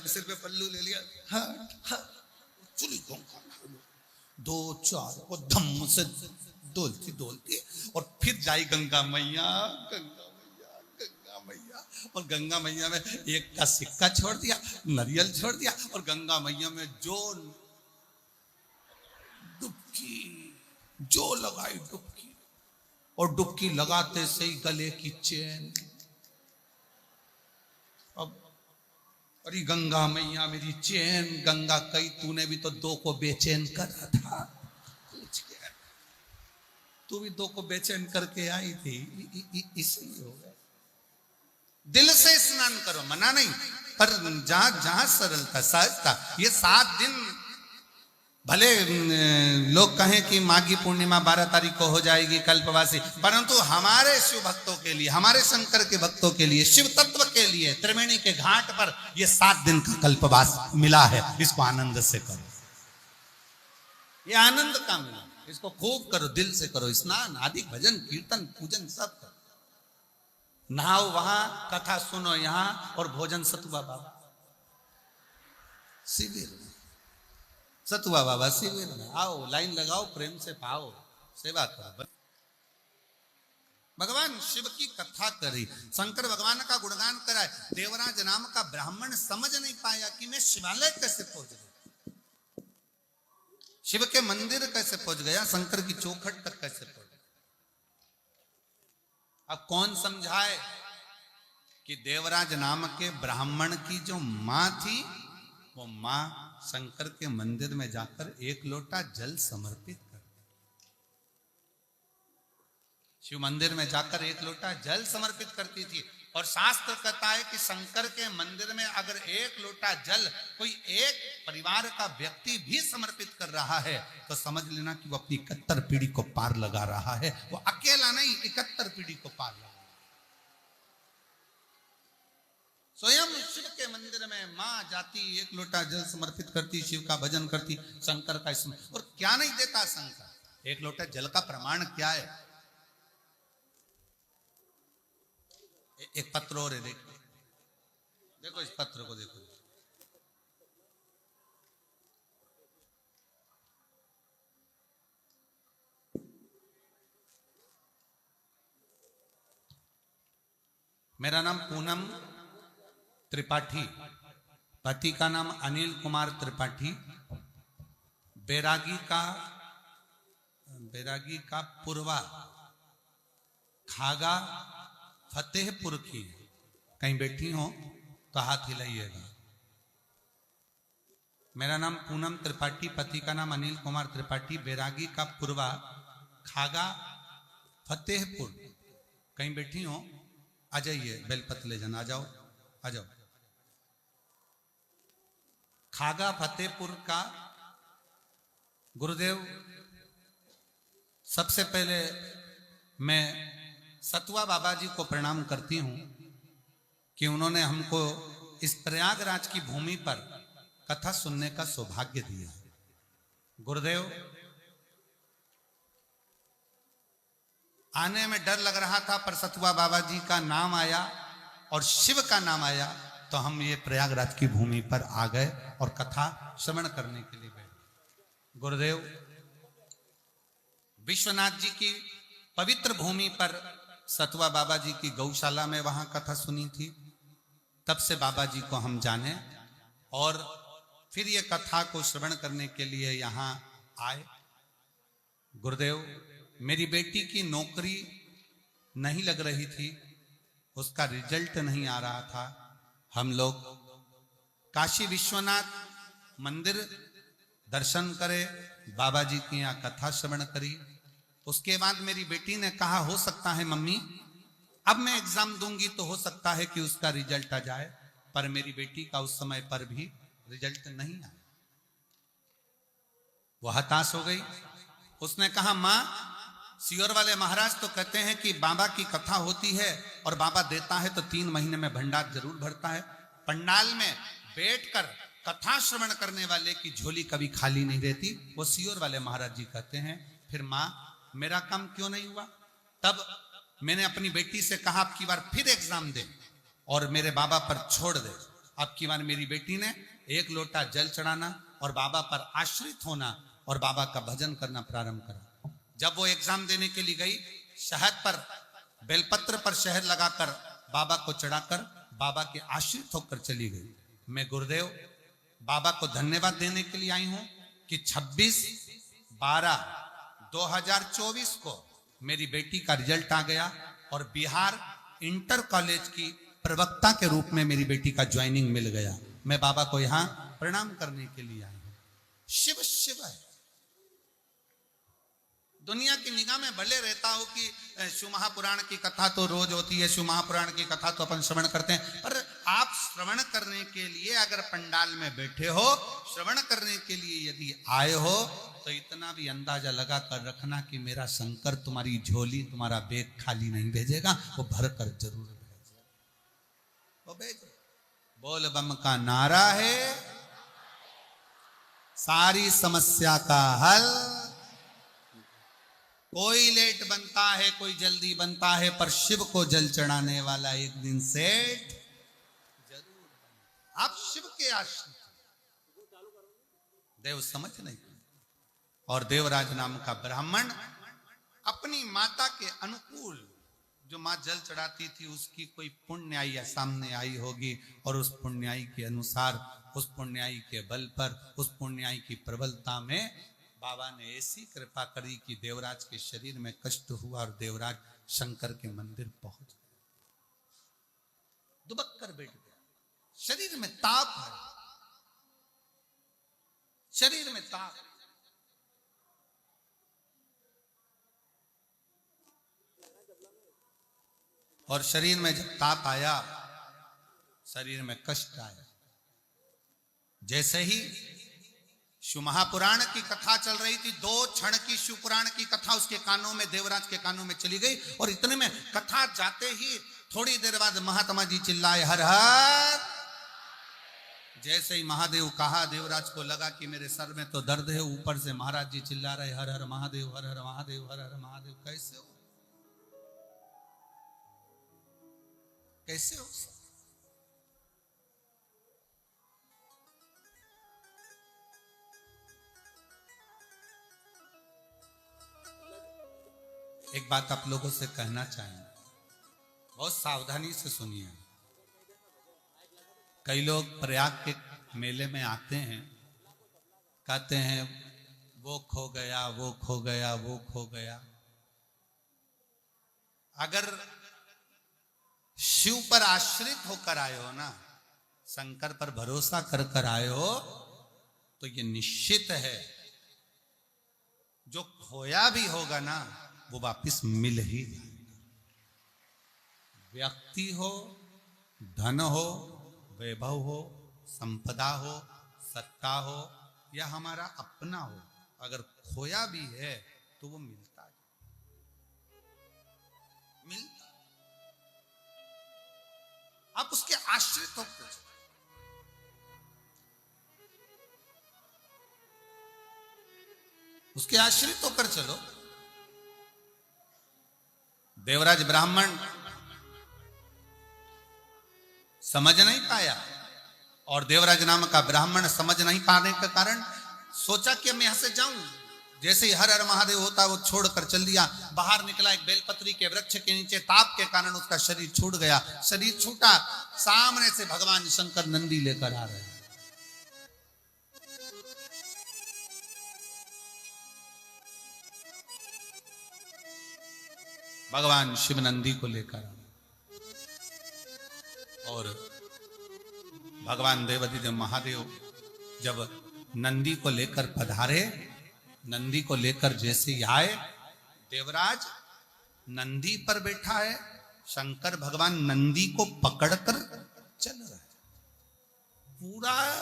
सिर पे पल्लू ले लिया, चली गंगा दो चार को धम्म से डोलती डोलती और फिर जाई गंगा मैया, गंगा मैया, गंगा मैया। और गंगा मैया में एक का सिक्का छोड़ दिया, नारियल छोड़ दिया, और गंगा मैया में जो डुबकी जो लगाई डुबकी, और डुबकी लगाते से ही गले की चैन। अब अरे गंगा मैया मेरी चैन, गंगा कई तूने भी तो दो को बेचैन करा था, तू भी दो को बेचैन करके आई थी, इसलिए हो गया। दिल से स्नान करो, मना नहीं, पर जहां जहां सरलता सहजता। ये 7 दिन भले लोग कहें कि माघी पूर्णिमा 12 तारीख को हो जाएगी कल्पवासी, परंतु हमारे शिव भक्तों के लिए, हमारे शंकर के भक्तों के लिए, शिव तत्व के लिए त्रिवेणी के घाट पर ये 7 दिन का कल्पवास मिला है। इसको आनंद से करो, ये आनंद का मिला, इसको खूब करो, दिल से करो, स्नान आदि भजन कीर्तन पूजन सब करो, नहाओ वहां, कथा सुनो यहां, और भोजन सतुआ बाबा शिविर में, सतुआ बाबा शिविर में आओ, लाइन लगाओ, प्रेम से पाओ, सेवा करो। भगवान शिव की कथा करी, शंकर भगवान का गुणगान कराए। देवराज नाम का ब्राह्मण समझ नहीं पाया कि मैं शिवालय कैसे पहुंच गया, शिव के मंदिर कैसे पहुंच गया, शंकर की चौखट तक कैसे पहुंच गया। अब कौन समझाए कि देवराज नाम के ब्राह्मण की जो मां थी, वो मां शंकर के मंदिर में जाकर 1 लोटा जल समर्पित कर, शिव मंदिर में जाकर 1 लोटा जल समर्पित करती थी। और शास्त्र कहता है कि शंकर के मंदिर में अगर 1 लोटा जल कोई एक परिवार का व्यक्ति भी समर्पित कर रहा है, तो समझ लेना कि वो अपनी 71 पीढ़ी को पार लगा रहा है। वो अकेला नहीं, 71 पीढ़ी को पार लगा। स्वयं शिव के मंदिर में मां जाती, 1 लोटा जल समर्पित करती, शिव का भजन करती, शंकर का स्मरण। और क्या नहीं देता शंकर, 1 लोटा जल का प्रमाण क्या है? एक पत्र और है, देखो देखो इस पत्र को देखो। मेरा नाम पूनम त्रिपाठी, पति का नाम अनिल कुमार त्रिपाठी, बैरागी का पूर्वा, खागा फतेहपुर की। कहीं बैठी हो तो हाथ हिलाइएगा। मेरा नाम पूनम त्रिपाठी, पति का नाम अनिल कुमार त्रिपाठी, बैरागी का पूर्वा, खागा फतेहपुर। कहीं बैठी हो आ जाइए, बेलपत्र ले जाना, आ जाओ आ जाओ। खागा फतेहपुर का गुरुदेव, सबसे पहले मैं सतुआ बाबा जी को प्रणाम करती हूं कि उन्होंने हमको इस प्रयागराज की भूमि पर कथा सुनने का सौभाग्य दिया। गुरुदेव, आने में डर लग रहा था, पर सतुआ बाबा जी का नाम आया और शिव का नाम आया तो हम ये प्रयागराज की भूमि पर आ गए और कथा श्रवण करने के लिए बैठे। गुरुदेव, विश्वनाथ जी की पवित्र भूमि पर सतुआ बाबा जी की गौशाला में वहां कथा सुनी थी। तब से बाबा जी को हम जाने और फिर ये कथा को श्रवण करने के लिए यहां आए। गुरुदेव, मेरी बेटी की नौकरी नहीं लग रही थी, उसका रिजल्ट नहीं आ रहा था। हम लोग काशी विश्वनाथ मंदिर दर्शन करे, बाबा जी की यहाँ कथा श्रवण करी। उसके बाद मेरी बेटी ने कहा, हो सकता है मम्मी अब मैं एग्जाम दूंगी तो हो सकता है कि उसका रिजल्ट आ जाए, पर मेरी बेटी का उस समय पर भी रिजल्ट नहीं आया। वो हताश हो गई। उसने कहा, माँ सियोर वाले महाराज तो कहते हैं कि बाबा की कथा होती है और बाबा देता है तो 3 महीने में भंडार जरूर भरता है। पंडाल में बैठकर कथा श्रवण करने वाले की झोली कभी खाली नहीं रहती, वो सियोर वाले महाराज जी कहते हैं। फिर माँ मेरा काम क्यों नहीं हुआ? तब मैंने अपनी बेटी से कहा अब की बार फिर एग्जाम दे और मेरे बाबा पर छोड़ दे। अब की बार मेरी बेटी ने एक लोटा जल चढ़ाना और बाबा पर आश्रित होना और बाबा का भजन करना प्रारंभ करा। जब वो एग्जाम देने के लिए गई, शहद पर, बेलपत्र पर शहद लगाकर बाबा को चढ़ाकर बाबा के आश्रित होकर चली गई। मैं गुरुदेव बाबा को धन्यवाद देने के लिए आई हूं कि 26/12/2024 को मेरी बेटी का रिजल्ट आ गया और बिहार इंटर कॉलेज की प्रवक्ता के रूप में मेरी बेटी का ज्वाइनिंग मिल गया। मैं बाबा को यहां प्रणाम करने के लिए आई हूं। शिव शिव है। दुनिया की निगाह में भले रहता हो कि शिव महापुराण की कथा तो रोज होती है, शिव महापुराण की कथा तो अपन श्रवण करते हैं, पर आप श्रवण करने के लिए अगर पंडाल में बैठे हो, श्रवण करने के लिए यदि आए हो, तो इतना भी अंदाजा लगा कर रखना कि मेरा शंकर तुम्हारी झोली, तुम्हारा बैग खाली नहीं भेजेगा, वो भर कर जरूर भेजेगा। वो भेज बोल बम का नारा है, सारी समस्या का हल। कोई लेट बनता है, कोई जल्दी बनता है, पर शिव को जल चढ़ाने वाला एक दिन सेठ जरूर बने। आप शिव के आश्रित, देव समझ नहीं। और देवराज नाम का ब्राह्मण अपनी माता के अनुकूल, जो मां जल चढ़ाती थी उसकी कोई पुण्याई या सामने आई होगी और उस पुण्याई के अनुसार, उस पुण्याई के बल पर, उस पुण्याई की प्रबलता में बाबा ने ऐसी कृपा करी कि देवराज के शरीर में कष्ट हुआ और देवराज शंकर के मंदिर पहुंच गए। दुबक कर बैठ गया। शरीर में ताप है, शरीर में ताप। और शरीर में जब ताप आया, शरीर में कष्ट आया, जैसे ही शिव महापुराण की कथा चल रही थी, 2 क्षण की शिव पुराण की कथा उसके कानों में, देवराज के कानों में चली गई। और इतने में कथा जाते ही थोड़ी देर बाद महात्मा जी चिल्लाए हर हर। जैसे ही महादेव कहा, देवराज को लगा कि मेरे सर में तो दर्द है, ऊपर से महाराज जी चिल्ला रहे हर हर महादेव, हर हर महादेव, हर हर महादेव। कैसे हो, कैसे हो? एक बात आप लोगों से कहना चाहेंगे, बहुत सावधानी से सुनिए। कई लोग प्रयाग के मेले में आते हैं, कहते हैं वो खो गया, वो खो गया, वो खो गया। अगर शिव पर आश्रित होकर आए हो ना, शंकर पर भरोसा कर कर आए हो, तो ये निश्चित है जो खोया भी होगा ना, वो वापिस मिल ही जाएगा। व्यक्ति हो, धन हो, वैभव हो, संपदा हो, सत्ता हो या हमारा अपना हो, अगर खोया भी है तो वो मिलता है, मिलता। आप उसके आश्रित होकर, उसके आश्रित होकर चलो। देवराज ब्राह्मण समझ नहीं पाया, और देवराज नाम का ब्राह्मण समझ नहीं पाने के कारण सोचा कि मैं यहां से जाऊं। जैसे ही हर हर महादेव होता वो छोड़कर चल दिया। बाहर निकला, एक बेलपत्री के वृक्ष के नीचे ताप के कारण उसका शरीर छूट गया। शरीर छूटा, सामने से भगवान शंकर नंदी लेकर आ रहे हैं। भगवान शिव नंदी को लेकर, और भगवान देवाधिदेव महादेव जब नंदी को लेकर पधारे, नंदी को लेकर जैसे ही आए, देवराज नंदी पर बैठा है, शंकर भगवान नंदी को पकड़कर चल रहा है। पूरा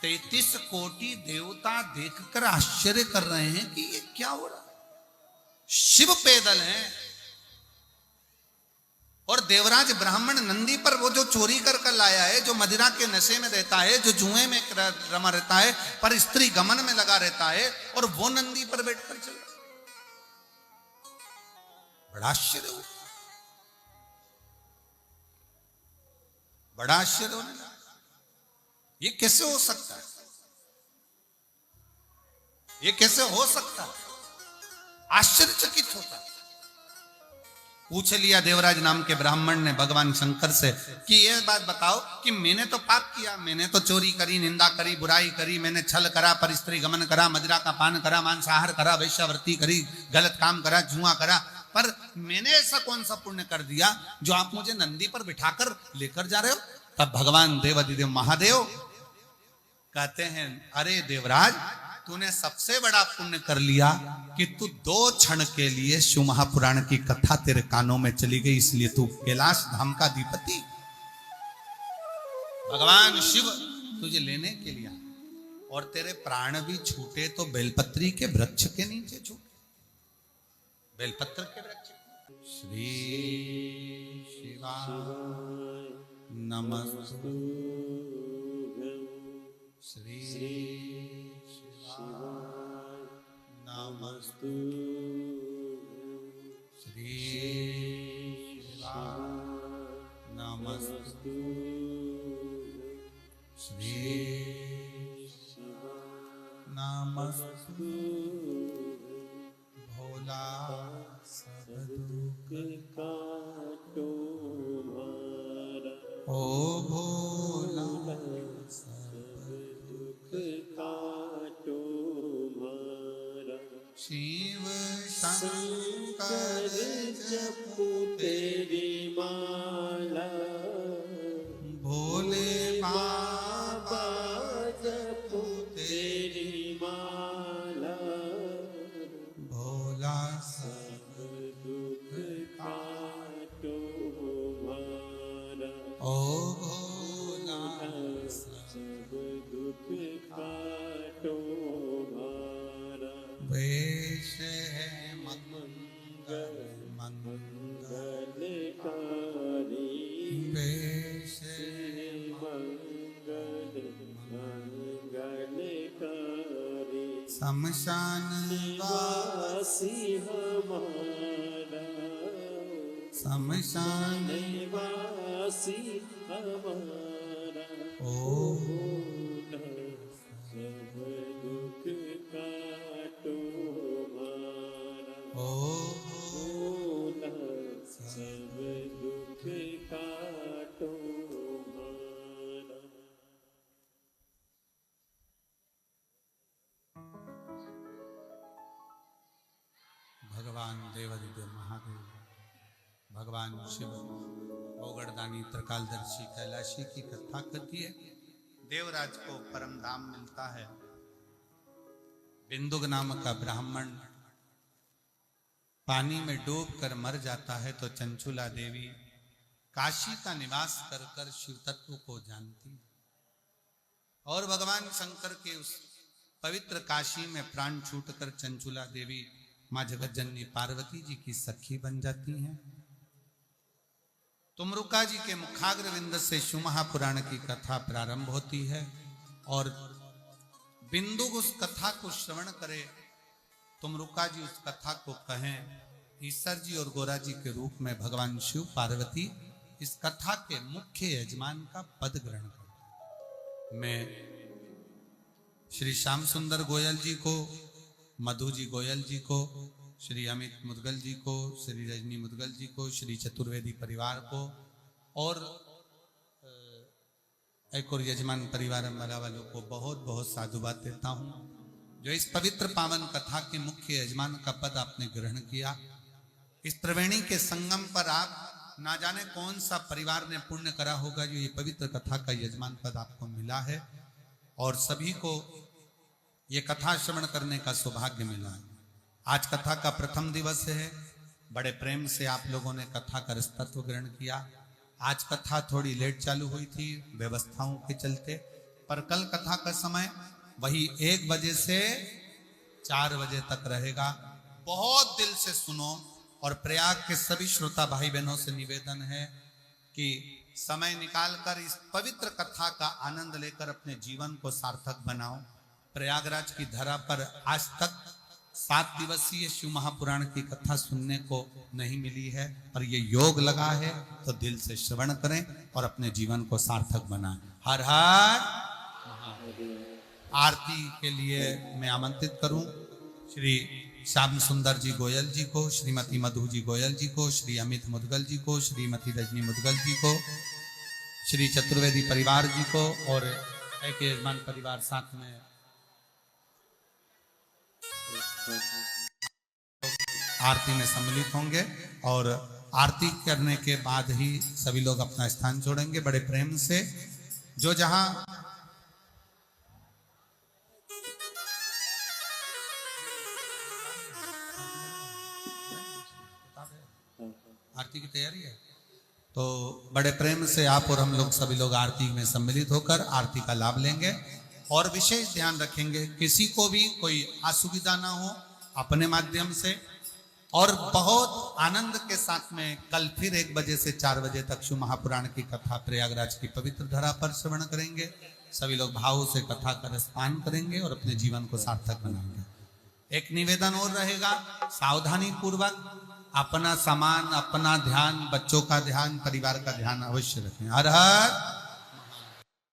33 कोटि देवता देखकर आश्चर्य कर रहे हैं कि ये क्या हो रहा है। शिव पैदल है और देवराज ब्राह्मण नंदी पर, वो जो चोरी कर लाया है, जो मदिरा के नशे में रहता है, जो जुए में रमा रहता है, पर स्त्री गमन में लगा रहता है, और वो नंदी पर बैठकर चल रहा है। बड़ा आश्चर्य हो, बड़ा आश्चर्य होने लगा। ये कैसे हो सकता है, ये कैसे हो सकता है, आश्चर्यचकित होता है। पूछ लिया देवराज नाम के ब्राह्मण ने भगवान शंकर से कि ये बात बताओ कि मैंने तो पाप किया, मैंने तो चोरी करी, निंदा करी, बुराई करी, मैंने छल करा, परस्त्री गमन करा, मदिरा का पान करा, मांसाहार करा, वैश्यावृत्ति करी, गलत काम करा, जुआ करा, पर मैंने ऐसा कौन सा पुण्य कर दिया जो आप मुझे नंदी पर बिठाकर लेकर जा रहे हो? तब भगवान देवाधिदेव महादेव कहते हैं, अरे देवराज, तूने सबसे बड़ा पुण्य कर लिया कि तू 2 क्षण के लिए शिव महापुराण की कथा तेरे कानों में चली गई, इसलिए तू कैलाश धाम का अधिपति, भगवान शिव तुझे लेने के लिए आए, और तेरे प्राण भी छूटे तो बेलपत्री के वृक्ष के नीचे छूटे, बेलपत्र के वृक्ष। श्री शिवाय नमस्तु, श्री नमस्तु, श्री शिवाय नमस्तु, श्री नमस्तु। भोला सब दुख काटो हमारा, ओ भोला सब दुख काटो हमारा। शिव शंकर जपू तेरी माला, भोले बाबा जपू तेरी माला, भोला सब दुख काटो हमारा, ओ भोला सब दुख काटो हमारा। वेश है मंगल मंगलकारी, वेश है मंगल मंगलकारी, शमशान वासी हमारा, शमशान वासी हमारा, ओ सब दुख काटो हमारा, ओ सब दुख काटो हमारा। भगवान देवाधिदेव महादेव, भगवान शिव भोगड़दानी त्रिकालदर्शी कैलाशी की कथा करती है। देवराज को परम धाम मिलता है। बिंदुक नामक का ब्राह्मण पानी में डूबकर मर जाता है तो चंचुला देवी काशी का निवास कर कर शिव तत्व को जानती है और भगवान शंकर के उस पवित्र काशी में प्राण छूटकर चंचुला देवी मां जगतजननी पार्वती जी की सखी बन जाती हैं। तुमरुका जी के मुखाग्रविंद से शिव महापुराण की कथा प्रारंभ होती है और बिंदु उस कथा को श्रवण करे, तुमरुका जी उस कथा को कहें, ईश्वर जी और गोरा जी के रूप में भगवान शिव पार्वती इस कथा के मुख्य यजमान का पद ग्रहण करते। मैं श्री श्याम सुंदर गोयल जी को, मधु जी गोयल जी को, श्री अमित मुदगल जी को, श्री रजनी मुदगल जी को, श्री चतुर्वेदी परिवार को और एक और यजमान परिवार वालों को बहुत बहुत साधुवाद देता हूँ जो इस पवित्र पावन कथा के मुख्य यजमान का पद आपने ग्रहण किया। इस त्रिवेणी के संगम पर आप ना जाने कौन सा परिवार ने पुण्य करा होगा जो ये पवित्र कथा का यजमान पद आपको मिला है और सभी को ये कथा श्रवण करने का सौभाग्य मिला है। आज कथा का प्रथम दिवस है। बड़े प्रेम से आप लोगों ने कथा का रसतत्व ग्रहण किया। आज कथा थोड़ी लेट चालू हुई थी व्यवस्थाओं के चलते, पर कल कथा का समय वही 1 बजे से 4 बजे तक रहेगा। बहुत दिल से सुनो और प्रयाग के सभी श्रोता भाई बहनों से निवेदन है कि समय निकालकर इस पवित्र कथा का आनंद लेकर अपने जीवन को सार्थक बनाओ। प्रयागराज की धरा पर आज तक 7 दिवसीय शिव महापुराण की कथा सुनने को नहीं मिली है, पर ये योग लगा है तो दिल से श्रवण करें और अपने जीवन को सार्थक बनाएं। हर हर आरती के लिए मैं आमंत्रित करूं श्री श्याम सुंदर जी गोयल जी को, श्रीमती मधु जी गोयल जी को, श्री अमित मुदगल जी को, श्रीमती रजनी मुदगल जी को, श्री चतुर्वेदी परिवार जी को और एक यजमान परिवार साथ में आरती में सम्मिलित होंगे और आरती करने के बाद ही सभी लोग अपना स्थान छोड़ेंगे बड़े प्रेम से। जो जहां आरती की तैयारी है तो बड़े प्रेम से आप और हम लोग सभी लोग आरती में सम्मिलित होकर आरती का लाभ लेंगे और विशेष ध्यान रखेंगे किसी को भी कोई असुविधा ना हो अपने माध्यम से। और बहुत आनंद के साथ में कल फिर 1 बजे से 4 बजे तक शिव महापुराण की कथा प्रयागराज की पवित्र धरा पर श्रवण करेंगे। सभी लोग भाव से कथा का रसपान करेंगे और अपने जीवन को सार्थक बनाएंगे। एक निवेदन और रहेगा, सावधानी पूर्वक अपना सामान, अपना ध्यान, बच्चों का ध्यान, परिवार का ध्यान अवश्य रखें। हर हर